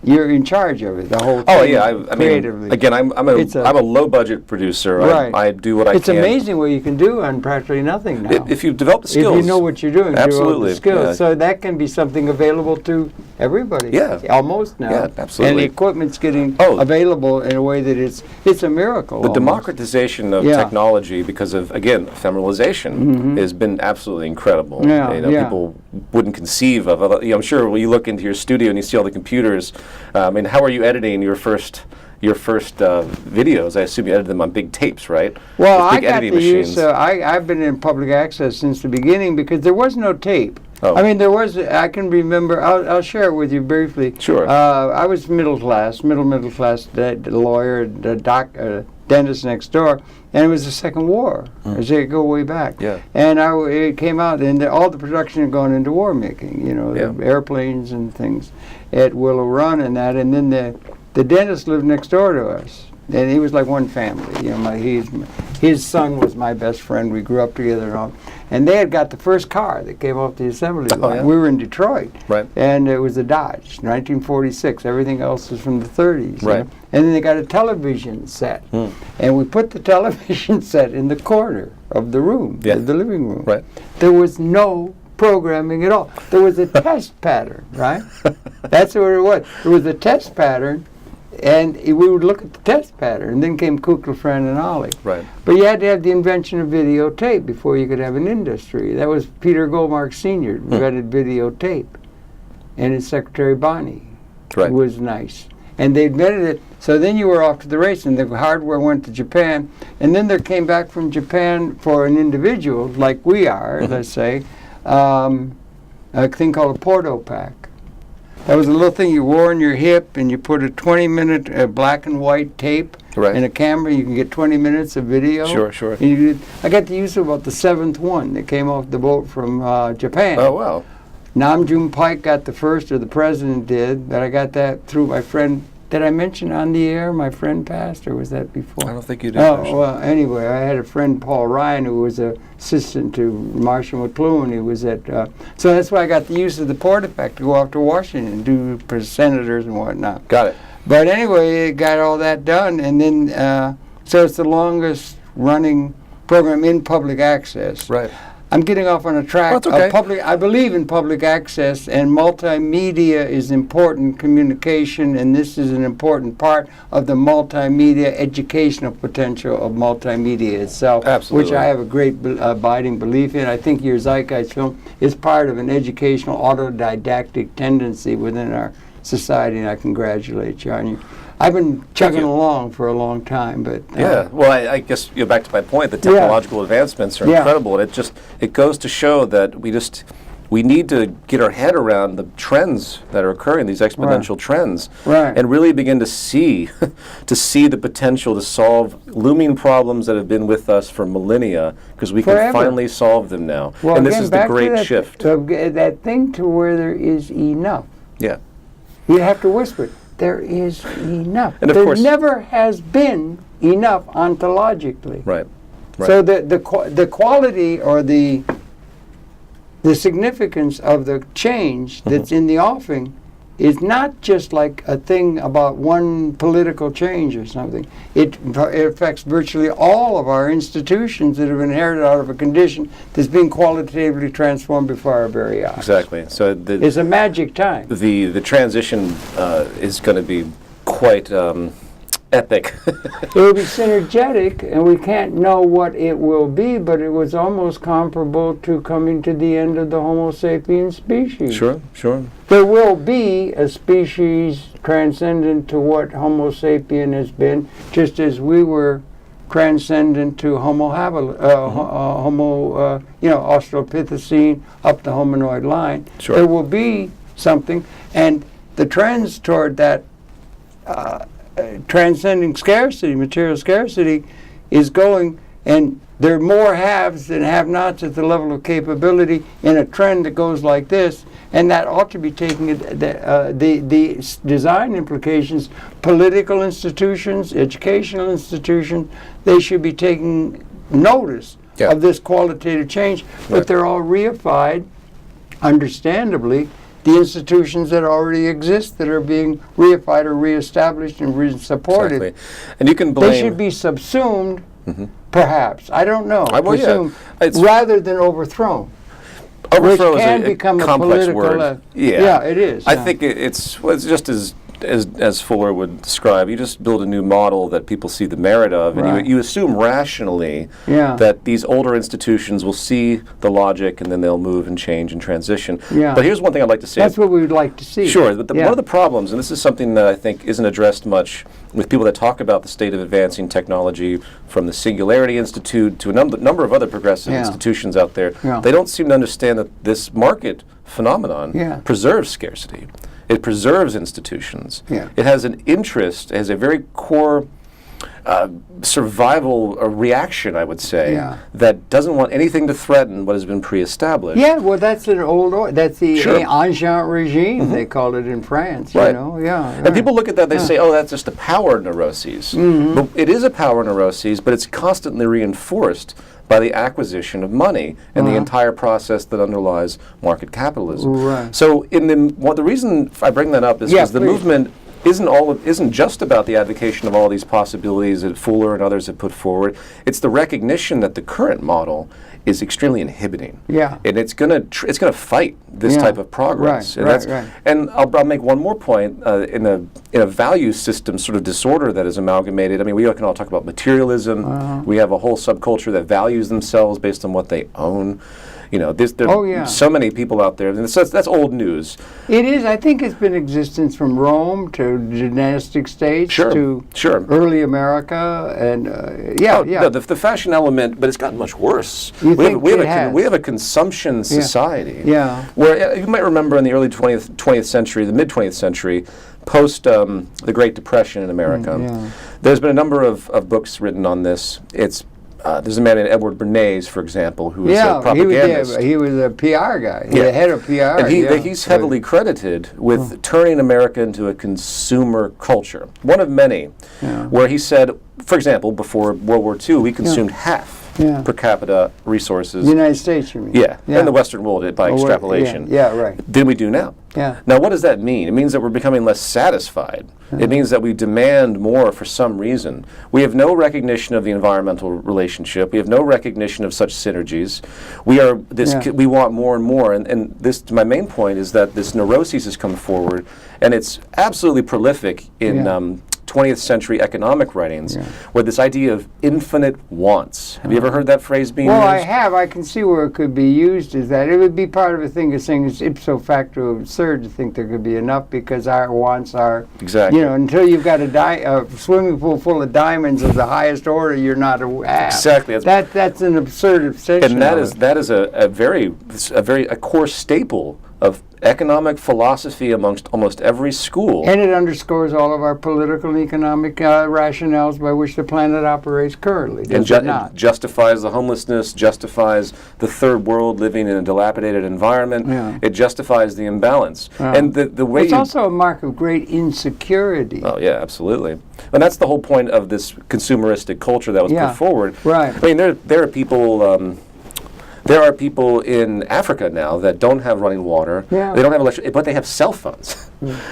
Speaker 1: You're in charge of it, the whole thing.
Speaker 2: I mean, again, I'm a low budget producer. I do what I can.
Speaker 1: It's amazing what you can do on practically nothing now.
Speaker 2: If you've developed the skills.
Speaker 1: If you know what you're doing,
Speaker 2: absolutely.
Speaker 1: The skills. So that can be something available to everybody. Almost now.
Speaker 2: Absolutely.
Speaker 1: And the equipment's getting available in a way that it's a miracle.
Speaker 2: The democratization of technology, because of, again, ephemeralization, has been absolutely incredible. People wouldn't conceive of. I'm sure when you look into your studio and you see all the computers. I mean, how are you editing your first videos? I assume you edited them on big tapes, right?
Speaker 1: Well, I got to use. I've been in public access since the beginning because there was no tape. I mean, there was. I can remember. I'll share it with you briefly.
Speaker 2: Sure.
Speaker 1: I was middle class, the lawyer, dentist next door, and it was the Second War. As they go way back. And it came out, and all the production had gone into war making. The airplanes and things at Willow Run and that, and then the dentist lived next door to us, and he was like one family. His son was my best friend. We grew up together and all. And they had got the first car that came off the assembly line. We were in Detroit, and it was a Dodge, 1946. Everything else was from the 30s. And then they got a television set, and we put the television set in the corner of the room, the living room. There was no programming at all. There was a test pattern, That's what it was. There was a test pattern, and we would look at the test pattern, and then came Kukla, Friend, and Ollie. But you had to have the invention of videotape before you could have an industry. That was Peter Goldmark Sr. invented videotape, and his secretary Bonnie was nice. And they invented it, so then you were off to the race, and the hardware went to Japan, and then there came back from Japan for an individual, like we are, let's say, a thing called a Porto pack. That was a little thing you wore on your hip, and you put a 20-minute black and white tape in a camera. You can get 20 minutes of video.
Speaker 2: Sure.
Speaker 1: I got to use about the 7th one that came off the boat from Japan.
Speaker 2: Oh, wow.
Speaker 1: Namjoon Paik got the first, or the president did, but I got that through my friend. Did I mention on the air my friend passed, or was that before?
Speaker 2: I don't think you did.
Speaker 1: Oh, well, anyway, I had a friend, Paul Ryan, who was an assistant to Marshall McLuhan. He was at, so that's why I got the use of the Portapack to go off to Washington and do for senators and whatnot.
Speaker 2: Got it.
Speaker 1: But anyway, it got all that done, and then, so it's the longest running program in public access. I'm getting off on a track.
Speaker 2: That's okay.
Speaker 1: I believe in public access, and multimedia is important communication, and this is an important part of the multimedia educational potential of multimedia itself, which I have a great abiding belief in. I think your Zeitgeist film is part of an educational autodidactic tendency within our society, and I congratulate you on you. I've been chugging along for a long time, but
Speaker 2: well, I guess back to my point. The technological advancements are incredible, and it goes to show that we need to get our head around the trends that are occurring, these exponential trends, and really begin to see the potential to solve looming problems that have been with us for millennia, because we can finally solve them now.
Speaker 1: Well,
Speaker 2: and this is the great shift.
Speaker 1: That thing to where there is enough.
Speaker 2: Yeah.
Speaker 1: You have to whisper it. there is enough.
Speaker 2: And of
Speaker 1: there
Speaker 2: course,
Speaker 1: never has been enough ontologically.
Speaker 2: Right.
Speaker 1: So the quality or the significance of the change that's in the offing is not just like a thing about one political change or something. It affects virtually all of our institutions that have inherited out of a condition that's being qualitatively transformed before our very eyes.
Speaker 2: Exactly. So
Speaker 1: it's a magic time.
Speaker 2: The transition is going to be quite epic.
Speaker 1: It will be synergetic, and we can't know what it will be, but it was almost comparable to coming to the end of the Homo sapiens species.
Speaker 2: Sure.
Speaker 1: There will be a species transcendent to what Homo sapien has been, just as we were transcendent to Homo Australopithecine up the hominoid line.
Speaker 2: Sure.
Speaker 1: There will be something, and the trends toward that transcending scarcity, material scarcity, is going, and there are more haves than have-nots at the level of capability in a trend that goes like this, and that ought to be taking the design implications. Political institutions, educational institutions, they should be taking notice of this qualitative change, but they're all reified, understandably, the institutions that already exist that are being reified or reestablished and supported.
Speaker 2: Exactly. And you can blame...
Speaker 1: They should be subsumed, perhaps. I don't know.
Speaker 2: Presumed,
Speaker 1: rather than overthrown.
Speaker 2: Overthrow
Speaker 1: which can
Speaker 2: is a
Speaker 1: become
Speaker 2: complex
Speaker 1: a political
Speaker 2: word.
Speaker 1: Yeah, it is.
Speaker 2: I think it's just as Fuller would describe, you just build a new model that people see the merit of, and you assume rationally that these older institutions will see the logic, and then they'll move and change and transition. But here's one thing I'd like to say.
Speaker 1: That's what we would like to see.
Speaker 2: Sure, but one of the problems, and this is something that I think isn't addressed much with people that talk about the state of advancing technology, from the Singularity Institute to a number of other progressive institutions out there, they don't seem to understand that this market phenomenon preserves scarcity. It preserves institutions. It has an interest, it has a very core survival reaction, I would say, that doesn't want anything to threaten what has been pre-established.
Speaker 1: Yeah, well, that's an old, that's the ancien regime, they call it in France, you know.
Speaker 2: And people look at that, they say, oh, that's just a power neuroses. But it is a power neuroses, but it's constantly reinforced by the acquisition of money and the entire process that underlies market capitalism. So the reason I bring that up is because the movement isn't just about the advocation of all these possibilities that Fuller and others have put forward. It's the recognition that the current model is extremely inhibiting. And it's gonna fight this type of progress. And I'll make one more point in a value system sort of disorder that is amalgamated. I mean, we can all talk about materialism. We have a whole subculture that values themselves based on what they own. You know, there are so many people out there, and that's old news. It
Speaker 1: is. I think it's been in existence from Rome to dynastic states to early America, and
Speaker 2: the fashion element, but it's gotten much worse. We have a consumption society. Where you might remember in the early 20th century, the mid 20th century, post the Great Depression in America, there's been a number of books written on this. There's a man named Edward Bernays, for example, who was a propagandist.
Speaker 1: He was a PR guy. The head of PR.
Speaker 2: And he's heavily credited with turning America into a consumer culture. One of many, where he said, for example, before World War II, we consumed half per capita resources.
Speaker 1: The United States, you mean?
Speaker 2: And the Western world by extrapolation. Than we do now. Now, what does that mean? It means that we're becoming less satisfied. It means that we demand more for some reason. We have no recognition of the environmental relationship. We have no recognition of such synergies. We want more and more. And this, my main point is that this neuroses has come forward, and it's absolutely prolific in 20th century economic writings, where this idea of infinite wants. Have you ever heard that phrase being used?
Speaker 1: Well, I have. I can see where it could be used as that. It would be part of a thing of saying it's ipso facto absurd to think there could be enough, because our wants are, until you've got a swimming pool full of diamonds of the highest order, you're not
Speaker 2: Exactly.
Speaker 1: That's an absurd obsession.
Speaker 2: And that is a core staple of economic philosophy amongst almost every school.
Speaker 1: And it underscores all of our political and economic rationales by which the planet operates currently.
Speaker 2: And justifies the homelessness, justifies the third world living in a dilapidated environment. Yeah. It justifies the imbalance. And the way
Speaker 1: it's also a mark of great insecurity.
Speaker 2: Oh yeah, absolutely. And that's the whole point of this consumeristic culture that was put forward.
Speaker 1: Right.
Speaker 2: I mean, there are people. There are people in Africa now that don't have running water. Yeah. They don't have electricity, but they have cell phones.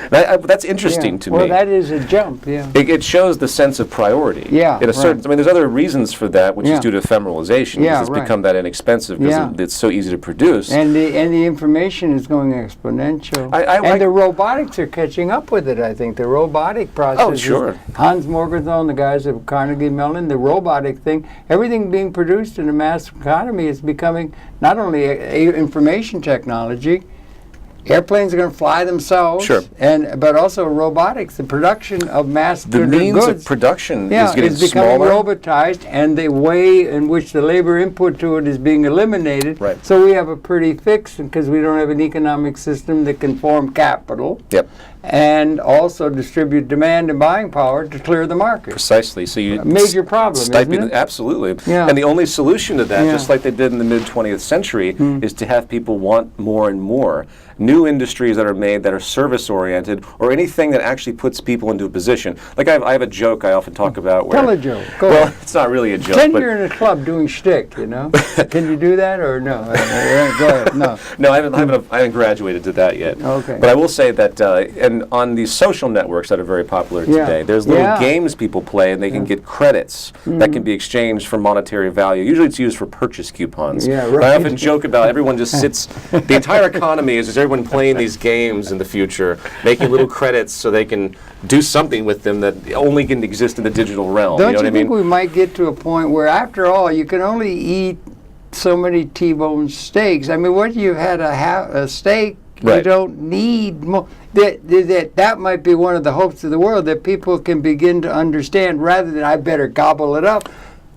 Speaker 2: That's interesting to me.
Speaker 1: Well, that is a jump, yeah.
Speaker 2: It shows the sense of priority.
Speaker 1: Yeah,
Speaker 2: in a certain, I mean, there's other reasons for that, which is due to ephemeralization.
Speaker 1: Yeah,
Speaker 2: it's become that inexpensive because it's so easy to produce.
Speaker 1: And the information is going exponential. And the robotics are catching up with it, I think. The robotic process.
Speaker 2: Oh, sure.
Speaker 1: Hans Morgenthau and the guys at Carnegie Mellon, the robotic thing, everything being produced in a mass economy is becoming not only information technology. Airplanes are going to fly themselves, but also robotics. The production of mass goods.
Speaker 2: The means of production is getting
Speaker 1: becoming
Speaker 2: smaller.
Speaker 1: robotized, and the way in which the labor input to it is being eliminated.
Speaker 2: Right.
Speaker 1: So we have a pretty fix because we don't have an economic system that can form capital.
Speaker 2: Yep.
Speaker 1: And also distribute demand and buying power to clear the market.
Speaker 2: Precisely. So you
Speaker 1: major problem, isn't it?
Speaker 2: Absolutely.
Speaker 1: Yeah.
Speaker 2: And the only solution to that, just like they did in the mid-20th century, is to have people want more and more. New industries that are made that are service-oriented, or anything that actually puts people into a position. Like I have a joke I often talk about. Where,
Speaker 1: tell a joke. Go
Speaker 2: well,
Speaker 1: on.
Speaker 2: It's not really a joke.
Speaker 1: Pretend you're in a club doing shtick, you know? Can you do that or no? Go ahead. No.
Speaker 2: No, I haven't graduated to that yet.
Speaker 1: Okay.
Speaker 2: But I will say that, and on these social networks that are very popular today, there's little games people play, and they can get credits that can be exchanged for monetary value. Usually it's used for purchase coupons.
Speaker 1: Yeah, right.
Speaker 2: I often joke about everyone just sits, the entire economy is everyone playing these games in the future, making little credits so they can do something with them that only can exist in the digital realm.
Speaker 1: Don't
Speaker 2: you know what I mean?
Speaker 1: think we might get to a point where, after all, you can only eat so many T-bone steaks? I mean, what you had a steak, you don't need more. That might be one of the hopes of the world, that people can begin to understand, rather than I better gobble it up,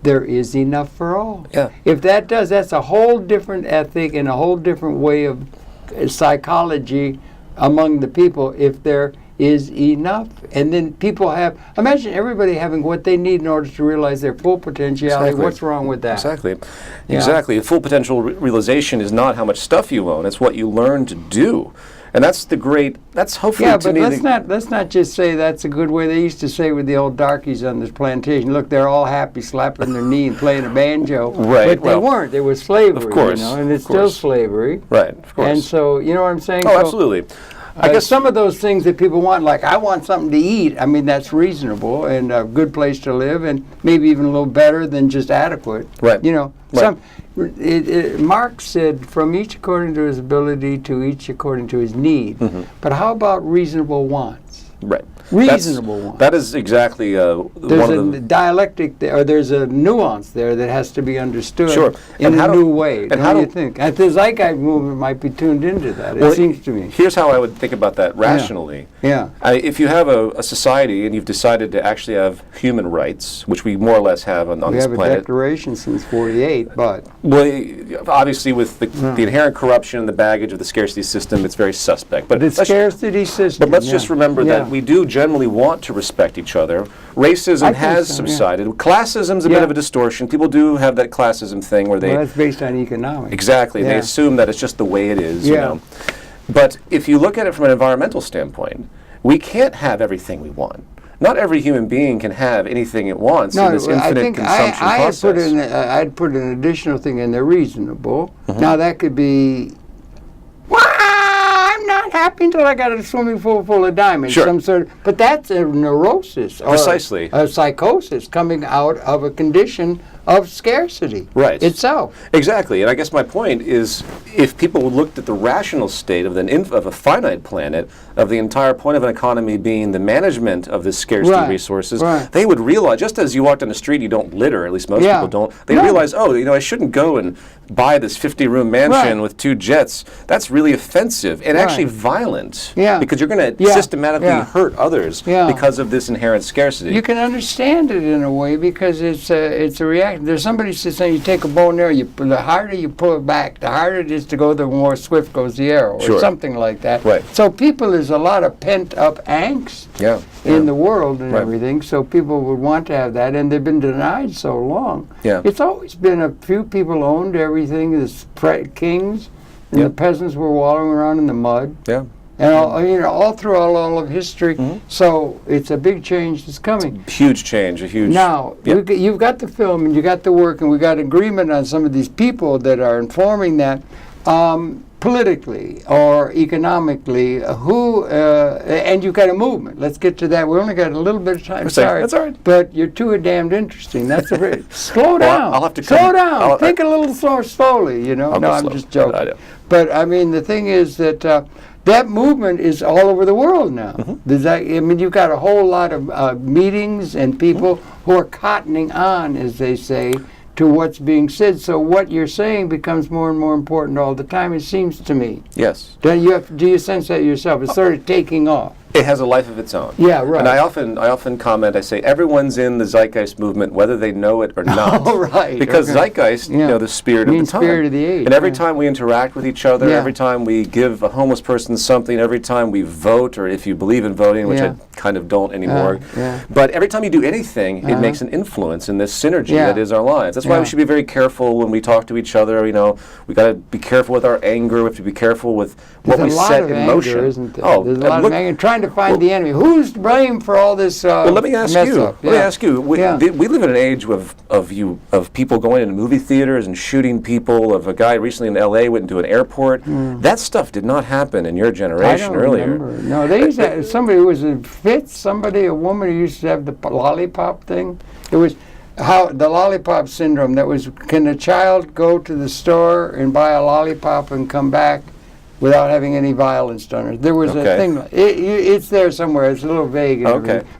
Speaker 1: there is enough for all.
Speaker 2: Yeah.
Speaker 1: If that's a whole different ethic and a whole different way of psychology among the people, if there is enough. And then people imagine everybody having what they need in order to realize their full potentiality.
Speaker 2: Exactly.
Speaker 1: What's wrong with that?
Speaker 2: Exactly. Exactly. Full potential realization is not how much stuff you own, it's what you learn to do. And that's hopefully to me.
Speaker 1: Let's not just say that's a good way. They used to say with the old darkies on this plantation, look, they're all happy slapping their knee and playing a banjo.
Speaker 2: Right.
Speaker 1: But they weren't. There was slavery.
Speaker 2: Of course.
Speaker 1: And it's still slavery.
Speaker 2: Right, of course.
Speaker 1: And so, you know what I'm saying?
Speaker 2: Oh, absolutely.
Speaker 1: I guess some of those things that people want, like I want something to eat, I mean, that's reasonable and a good place to live, and maybe even a little better than just adequate.
Speaker 2: Right.
Speaker 1: You know, Marx said, from each according to his ability to each according to his need. Mm-hmm. But how about reasonable wants?
Speaker 2: Right.
Speaker 1: Reasonable wants.
Speaker 2: That is exactly
Speaker 1: there's a dialectic there, or there's a nuance there that has to be understood in a new way.
Speaker 2: And
Speaker 1: don't you think? And the Zeitgeist Movement might be tuned into that, it seems to me.
Speaker 2: Here's how I would think about that rationally.
Speaker 1: Yeah.
Speaker 2: If you have a society and you've decided to actually have human rights, which we more or less have on this planet.
Speaker 1: We have a declaration since '48, but...
Speaker 2: Well, obviously with the inherent corruption and the baggage of the scarcity system, it's very suspect. But
Speaker 1: the scarcity system.
Speaker 2: But let's just remember that we do generally want to respect each other. Racism has subsided. Classism's a bit of a distortion. People do have that classism thing where they...
Speaker 1: Well, that's based on economics.
Speaker 2: Exactly. They assume that it's just the way it is, you know. But if you look at it from an environmental standpoint, we can't have everything we want. Not every human being can have anything it wants in this infinite consumption process.
Speaker 1: I'd put an additional thing in there, reasonable. Mm-hmm. Now that could be, I'm not happy until I got a swimming pool full of diamonds.
Speaker 2: Sure.
Speaker 1: But that's a neurosis.
Speaker 2: Precisely.
Speaker 1: Or a psychosis coming out of a condition of scarcity itself.
Speaker 2: Exactly. And I guess my point is, if people looked at the rational state of a finite planet, of the entire point of an economy being the management of this scarcity resources, they would realize, just as you walk down the street, you don't litter, at least most people don't, they realize, I shouldn't go and buy this 50-room mansion with 2 jets. That's really offensive and actually violent. Because you're going to systematically hurt others because of this inherent scarcity.
Speaker 1: You can understand it in a way because it's a reaction. back. There's somebody saying you take a bow and arrow, the harder you pull it back, the harder it is to go, the more swift goes the arrow, or something like that.
Speaker 2: Right.
Speaker 1: So there's a lot of pent-up angst in the world and everything, so people would want to have that, and they've been denied so long.
Speaker 2: Yeah.
Speaker 1: It's always been a few people owned everything, the kings, and the peasants were wallowing around in the mud.
Speaker 2: Yeah.
Speaker 1: And all through all of history, so it's a big change that's coming.
Speaker 2: Huge change, a huge.
Speaker 1: Now you've got the film and you got the work, and we got agreement on some of these people that are informing that politically or economically. And you've got a movement. Let's get to that. We only got a little bit of time. Sorry,
Speaker 2: that's all right.
Speaker 1: But you're too damned interesting. That's a very slow down.
Speaker 2: Well, I'll have to
Speaker 1: slow down. Think a little slowly. You know. No, I'm just joking. But I mean, the thing is that. That movement is all over the world now. You've got a whole lot of meetings and people who are cottoning on, as they say, to what's being said. So what you're saying becomes more and more important all the time, it seems to me.
Speaker 2: Yes.
Speaker 1: Do you sense that yourself? It's sort of taking off.
Speaker 2: It has a life of its own.
Speaker 1: Yeah, right.
Speaker 2: And I often comment, I say, everyone's in the Zeitgeist movement, whether they know it or not.
Speaker 1: Oh, right.
Speaker 2: Because Zeitgeist, the spirit of the time.
Speaker 1: Spirit of the age.
Speaker 2: And every time we interact with each other, every time we give a homeless person something, every time we vote, or if you believe in voting, which I kind of don't anymore. But every time you do anything, it makes an influence in this synergy that is our lives. That's why we should be very careful when we talk to each other. We got to be careful with our anger. We have to be careful with what we set in motion.
Speaker 1: Anger, isn't there? Oh, there's a lot of anger. Trying to find the enemy. Who's to blame for all this
Speaker 2: well, let me ask you. We live in an age of people going into movie theaters and shooting people. Of a guy recently in L.A. went into an airport. That stuff did not happen in your generation earlier.
Speaker 1: Remember. No, they used to have somebody who was in fits. A woman who used to have the lollipop thing. It was the lollipop syndrome. That was, can a child go to the store and buy a lollipop and come back without having any violence done? There was a thing. It's there somewhere. It's a little vague.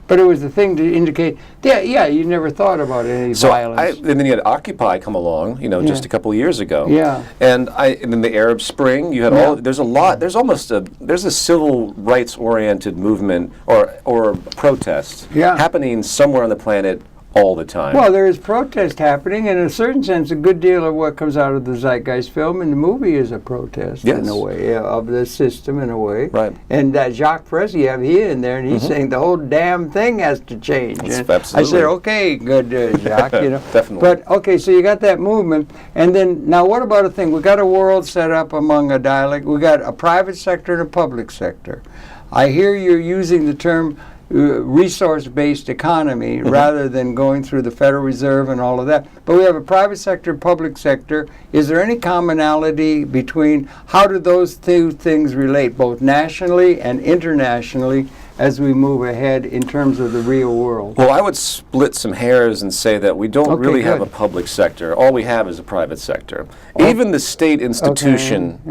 Speaker 1: But it was a thing to indicate. You never thought about any violence.
Speaker 2: And then you had Occupy come along. Just a couple of years ago.
Speaker 1: Yeah.
Speaker 2: And then the Arab Spring. You had There's a lot. There's a civil rights oriented movement or protest happening somewhere on the planet all the time.
Speaker 1: Well, there is protest happening, and in a certain sense, a good deal of what comes out of the Zeitgeist film and the movie is a protest in a way of the system in a way.
Speaker 2: Right.
Speaker 1: And Jacques Perez, you have he in there, and he's saying the whole damn thing has to change.
Speaker 2: Absolutely.
Speaker 1: I said, okay, good, Jacques.
Speaker 2: Definitely.
Speaker 1: But so you got that movement, and then now what about a thing? We got a world set up among a dialect. We got a private sector and a public sector. I hear you're using the term resource-based economy rather than going through the Federal Reserve and all of that. But we have a private sector, public sector. Is there any commonality between how do those two things relate, both nationally and internationally, as we move ahead in terms of the real world?
Speaker 2: Well, I would split some hairs and say that we don't really have a public sector. All we have is a private sector. Even the state institution,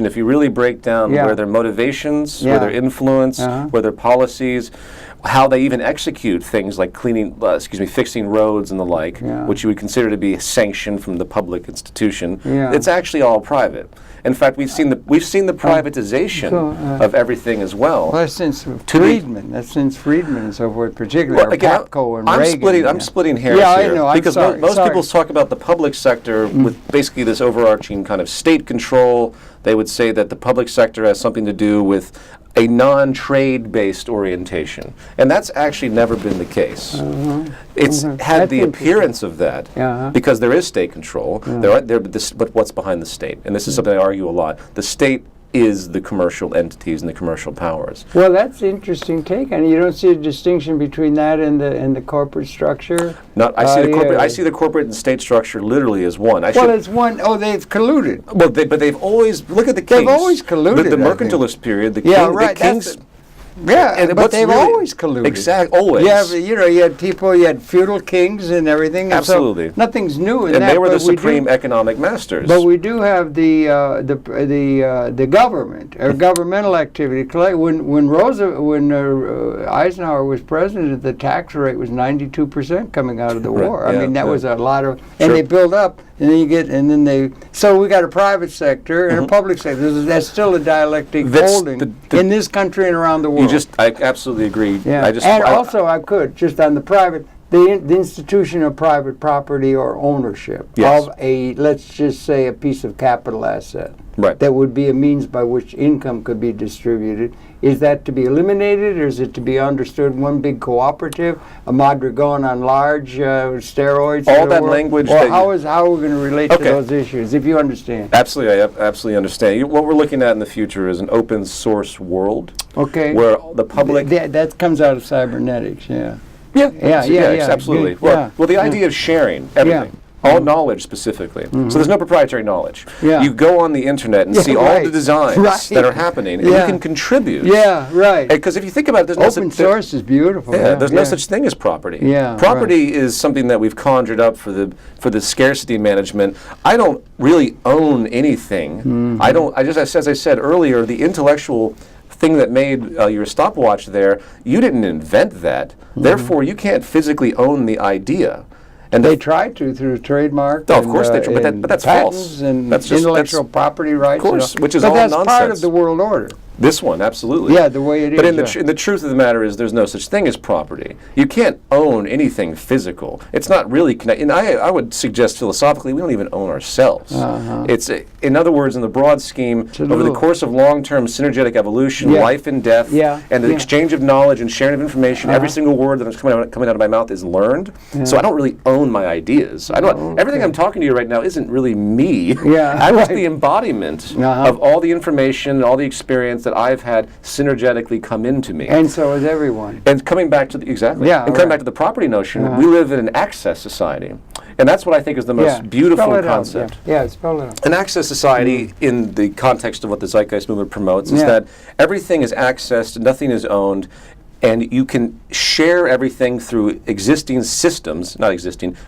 Speaker 2: if you really break down where their motivations, where their influence, where their policies, how they even execute things like fixing roads and the like, which you would consider to be sanctioned from the public institution, it's actually all private. In fact, we've seen the privatization of everything as well.
Speaker 1: Well, that's since Friedman. That's since Friedman and so forth, particularly Papco and Reagan.
Speaker 2: I'm splitting hairs here.
Speaker 1: I know.
Speaker 2: Because most people talk about the public sector with basically this overarching kind of state control. They would say that the public sector has something to do with a non-trade-based orientation. And that's actually never been the case. It's had the appearance of that because there is state control, but what's behind the state? And this is something I argue a lot. The state is the commercial entities and the commercial powers.
Speaker 1: Well, that's an interesting take, and you don't see a distinction between that and the corporate structure.
Speaker 2: I see the corporate and state structure literally as one.
Speaker 1: It's one. Oh, they've colluded.
Speaker 2: Well, but they've always look at the kings.
Speaker 1: They've always colluded.
Speaker 2: The mercantilist period. The kings.
Speaker 1: But they've always colluded.
Speaker 2: Exactly, always.
Speaker 1: You had feudal kings and everything.
Speaker 2: Absolutely.
Speaker 1: So nothing's new in that.
Speaker 2: And they were the supreme economic masters.
Speaker 1: But we do have the government or governmental activity. When Eisenhower was president, the tax rate was 92% coming out of the war. I mean, that was a lot of, and they build up. So we got a private sector and a public sector. That's still a dialectic holding in this country and around the world.
Speaker 2: I absolutely agree.
Speaker 1: Yeah. I could just on the private. the institution of private property or ownership of a, let's just say, a piece of capital asset that would be a means by which income could be distributed, is that to be eliminated, or is it to be understood one big cooperative, a Mondragon on large steroids?
Speaker 2: All that language.
Speaker 1: Or how are we going to relate to those issues, if you understand?
Speaker 2: Absolutely, I absolutely understand. What we're looking at in the future is an open source world.
Speaker 1: Okay.
Speaker 2: Where the public.
Speaker 1: That comes out of cybernetics,
Speaker 2: Yes, absolutely. Well, the idea of sharing everything. All knowledge specifically. So there's no proprietary knowledge. You go on the internet and see all the designs that are happening, and you can contribute. Because if you think about it, there's
Speaker 1: open source is beautiful.
Speaker 2: There's no such thing as property. Property is something that we've conjured up for the scarcity management. I don't really own anything. I don't. As I said earlier, the intellectual thing that made your stopwatch there, you didn't invent that. Therefore, you can't physically own the idea.
Speaker 1: And they tried to through trademark.
Speaker 2: Oh, of course they tried, but that's false.
Speaker 1: And that's intellectual property rights.
Speaker 2: Of course, which is all nonsense.
Speaker 1: But that's part of the world order.
Speaker 2: This one, absolutely.
Speaker 1: Yeah, the way it is.
Speaker 2: But in the truth of the matter is, there's no such thing as property. You can't own anything physical. It's not really connected. And I would suggest philosophically, we don't even own ourselves. It's in other words, in the broad scheme, over the course of long-term synergetic evolution, life and death, and the exchange of knowledge and sharing of information, every single word that is coming out of my mouth is learned. So I don't really own my ideas. I don't. Everything I'm talking to you right now isn't really me. I'm just the embodiment of all the information, all the experience that I've had synergetically come into me.
Speaker 1: And so is everyone.
Speaker 2: And coming back to coming back to the property notion, we live in an access society. And that's what I think is the most beautiful concept.
Speaker 1: Spell it out.
Speaker 2: An access society, in the context of what the Zeitgeist Movement promotes, is that everything is accessed, nothing is owned, and you can share everything through existing systems,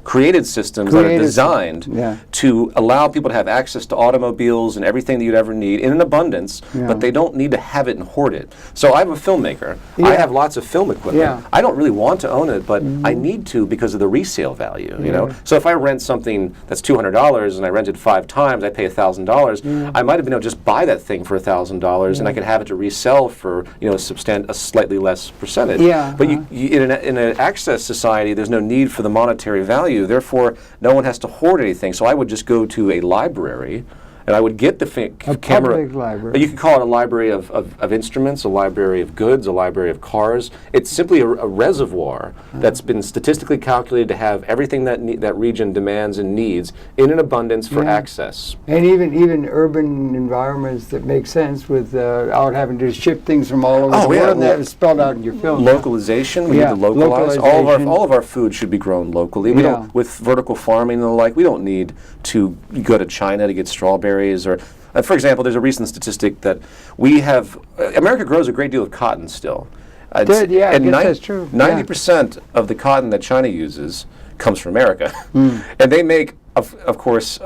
Speaker 2: created systems that are designed to allow people to have access to automobiles and everything that you'd ever need in an abundance, but they don't need to have it and hoard it. So I'm a filmmaker. I have lots of film equipment. I don't really want to own it, but I need to because of the resale value. You know. So if I rent something that's $200 and I rent it 5 times, I pay $1,000. I might have been able to just buy that thing for $1,000, and I could have it to resell for a slightly less percentage. But in an access society, there's no need for the monetary value. Therefore, no one has to hoard anything. So I would just go to a library, and I would get the camera.
Speaker 1: Public library.
Speaker 2: You could call it a library of instruments, a library of goods, a library of cars. It's simply a reservoir that's been statistically calculated to have everything that region demands and needs in an abundance for access.
Speaker 1: And even urban environments that make sense without having to ship things from all over the world. And that is spelled out in your film.
Speaker 2: Localization. We need to localize. All of our food should be grown locally. We don't, with vertical farming and the like. We don't need to go to China to get strawberries. Or, for example, there's a recent statistic that America grows a great deal of cotton still.
Speaker 1: And I guess that's true.
Speaker 2: 90% of the cotton that China uses comes from America. And they make, of course,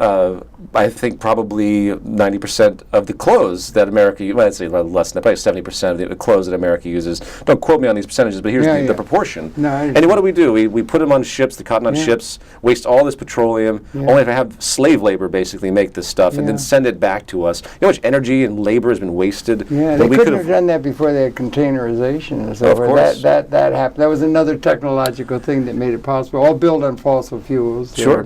Speaker 2: I think probably 90% of the clothes that America, I'd say less than that, probably 70% of the clothes that America uses. Don't quote me on these percentages, but here's the proportion. And what do? We put them on ships, the cotton on ships, waste all this petroleum, only to have slave labor basically make this stuff, and then send it back to us. You know how much energy and labor has been wasted?
Speaker 1: They couldn't have done that before they had containerization and so
Speaker 2: forth. Of course.
Speaker 1: That happened. That was another technological thing that made it possible. All built on fossil fuels.
Speaker 2: Sure.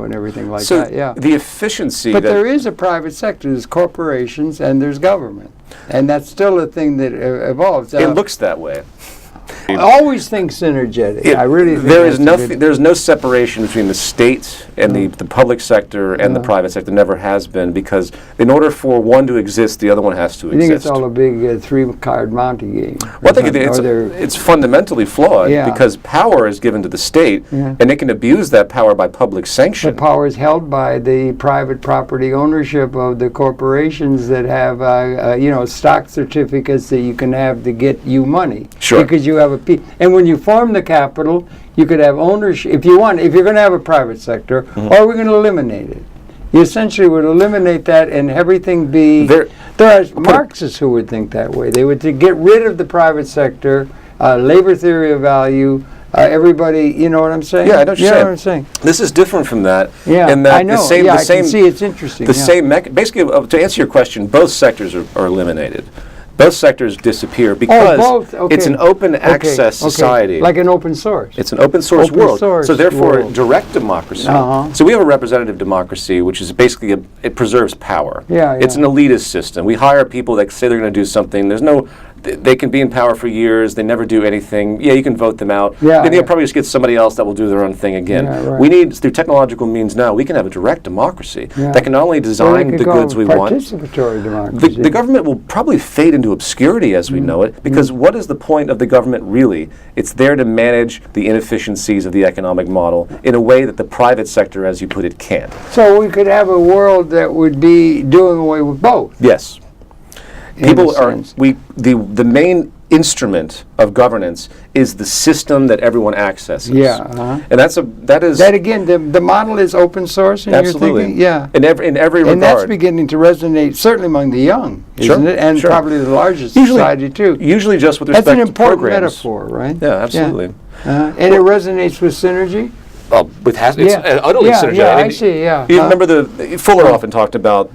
Speaker 1: And everything like that.
Speaker 2: The efficiency.
Speaker 1: But there is a private sector. There's corporations and there's government, and that's still a thing that evolves.
Speaker 2: It looks that way.
Speaker 1: I always think synergetic. I really think
Speaker 2: there's no separation between the state and the public sector and the private sector. Never has been, because in order for one to exist, the other one has to exist.
Speaker 1: You think it's all a big 3-card Monte game?
Speaker 2: Well, I think it's fundamentally flawed because power is given to the state, and they can abuse that power by public sanction.
Speaker 1: The power is held by the private property ownership of the corporations that have stock certificates that you can have to get you money.
Speaker 2: Sure.
Speaker 1: Because you have and when you form the capital, you could have ownership. If you're going to have a private sector, or we're going to eliminate it. You essentially would eliminate that and everything be. There are Marxists who would think that way. They would get rid of the private sector, labor theory of value. Everybody, you know what I'm saying?
Speaker 2: Yeah, I know what you're saying. This is different from that.
Speaker 1: Yeah,
Speaker 2: in that
Speaker 1: I know. I can see it's interesting.
Speaker 2: Basically, to answer your question, both sectors are eliminated. Both sectors disappear because it's an open access society.
Speaker 1: Like an open source.
Speaker 2: It's an open source world. So therefore, direct democracy. So we have a representative democracy, which is basically, it preserves power. It's an elitist system. We hire people that say they're going to do something. They can be in power for years. They never do anything. Yeah, you can vote them out. Then you'll probably just get somebody else that will do their own thing again. We need, through technological means now, we can have a direct democracy that can not only design the goods we want.
Speaker 1: Participatory democracy.
Speaker 2: The government will probably fade into obscurity as we know it, because what is the point of the government really? It's there to manage the inefficiencies of the economic model in a way that the private sector, as you put it, can't.
Speaker 1: So we could have a world that would be doing away with both.
Speaker 2: Yes. The main instrument of governance is the system that everyone accesses. And that again, the model is open source. Absolutely.
Speaker 1: You're thinking,
Speaker 2: in every regard.
Speaker 1: And that's beginning to resonate certainly among the young, isn't it? And probably the largest society too.
Speaker 2: Usually just with respect to programs.
Speaker 1: That's an important metaphor, right?
Speaker 2: Yeah, absolutely.
Speaker 1: And it resonates with synergy.
Speaker 2: It's utterly synergetic.
Speaker 1: I see.
Speaker 2: You remember Fuller often talked about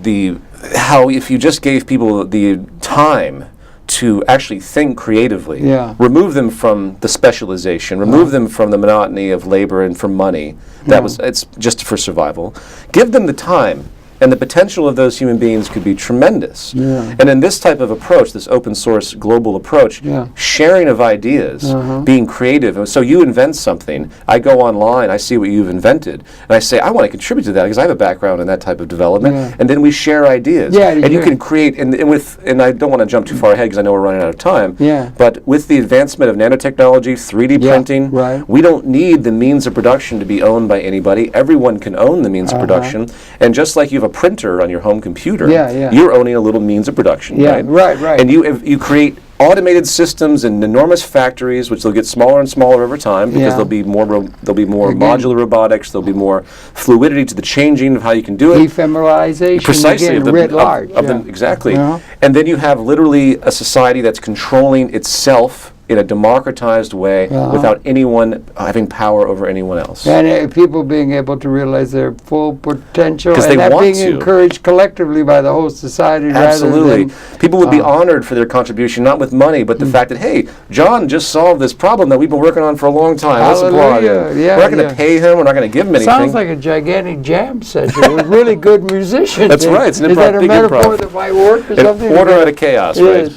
Speaker 2: how if you just gave people the time to actually think creatively, remove them from the specialization, remove them from the monotony of labor and from money, it's just for survival. Give them the time, and the potential of those human beings could be tremendous. And in this type of approach, this open source global approach, sharing of ideas, being creative. And so you invent something, I go online, I see what you've invented, and I say, I want to contribute to that because I have a background in that type of development. And then we share ideas. And you can create, and I don't want to jump too far ahead because I know we're running out of time, but with the advancement of nanotechnology, 3D printing, we don't need the means of production to be owned by anybody. Everyone can own the means of production. And just like you have a printer on your home computer, you're owning a little means of production, right? And you create automated systems in enormous factories, which they'll get smaller and smaller over time because there'll be more modular robotics, there'll be more fluidity to the changing of how you can do it.
Speaker 1: Ephemeralization,
Speaker 2: precisely,
Speaker 1: again, writ large.
Speaker 2: Exactly. And then you have literally a society that's controlling itself in a democratized way without anyone having power over anyone else.
Speaker 1: And people being able to realize their full potential, and
Speaker 2: that
Speaker 1: being encouraged collectively by the whole society.
Speaker 2: Absolutely.
Speaker 1: Rather than,
Speaker 2: people would be honored for their contribution, not with money, but the fact that, hey, John just solved this problem that we've been working on for a long time. Let's applaud him. We're not going to pay him. We're not going to give him anything.
Speaker 1: Sounds like a gigantic jam session with really good musicians.
Speaker 2: That's right. It's an
Speaker 1: Is that a metaphor that might work or something?
Speaker 2: Order out of chaos, right?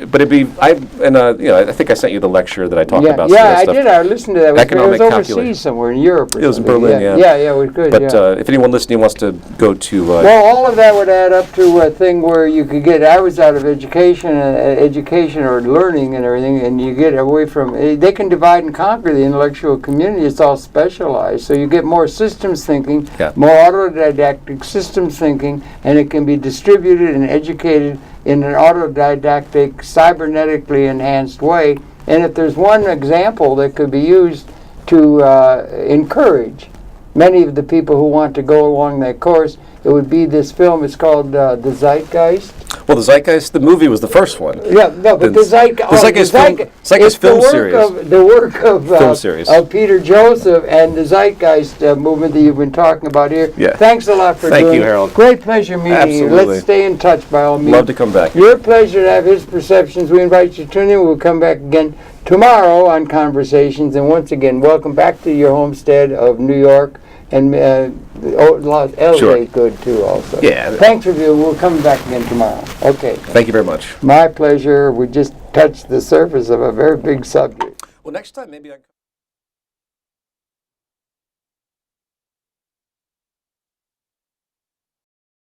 Speaker 2: But it'd be, I think I sent you the lecture that I talked about.
Speaker 1: Yeah, I did. I listened to that.
Speaker 2: Economic
Speaker 1: it was overseas somewhere in Europe. Or
Speaker 2: it was in Berlin.
Speaker 1: Yeah, we could.
Speaker 2: But if anyone listening wants to go to,
Speaker 1: well, all of that would add up to a thing where you could get hours out of education or learning and everything, and you get away from. They can divide and conquer the intellectual community. It's all specialized, so you get more systems thinking, more autodidactic systems thinking, and it can be distributed and educated in an autodidactic, cybernetically enhanced way. And if there's one example that could be used to encourage many of the people who want to go along that course, it would be this film. It's called The Zeitgeist.
Speaker 2: Well, the Zeitgeist, the movie was the first one.
Speaker 1: But the Zeitgeist
Speaker 2: film series.
Speaker 1: The work of
Speaker 2: film series
Speaker 1: of Peter Joseph and the Zeitgeist movement that you've been talking about here. Thanks a lot for doing it.
Speaker 2: Thank you, Harold.
Speaker 1: Great pleasure meeting you. Let's stay in touch by all means.
Speaker 2: Love to come back.
Speaker 1: Your pleasure to have his perceptions. We invite you to tune in. We'll come back again tomorrow on Conversations. And once again, welcome back to your homestead of New York. And LA is good too also. Thanks for viewing. We'll come back again tomorrow. Okay.
Speaker 2: Thank you very much.
Speaker 1: My pleasure. We just touched the surface of a very big subject.
Speaker 2: Well, next time maybe I...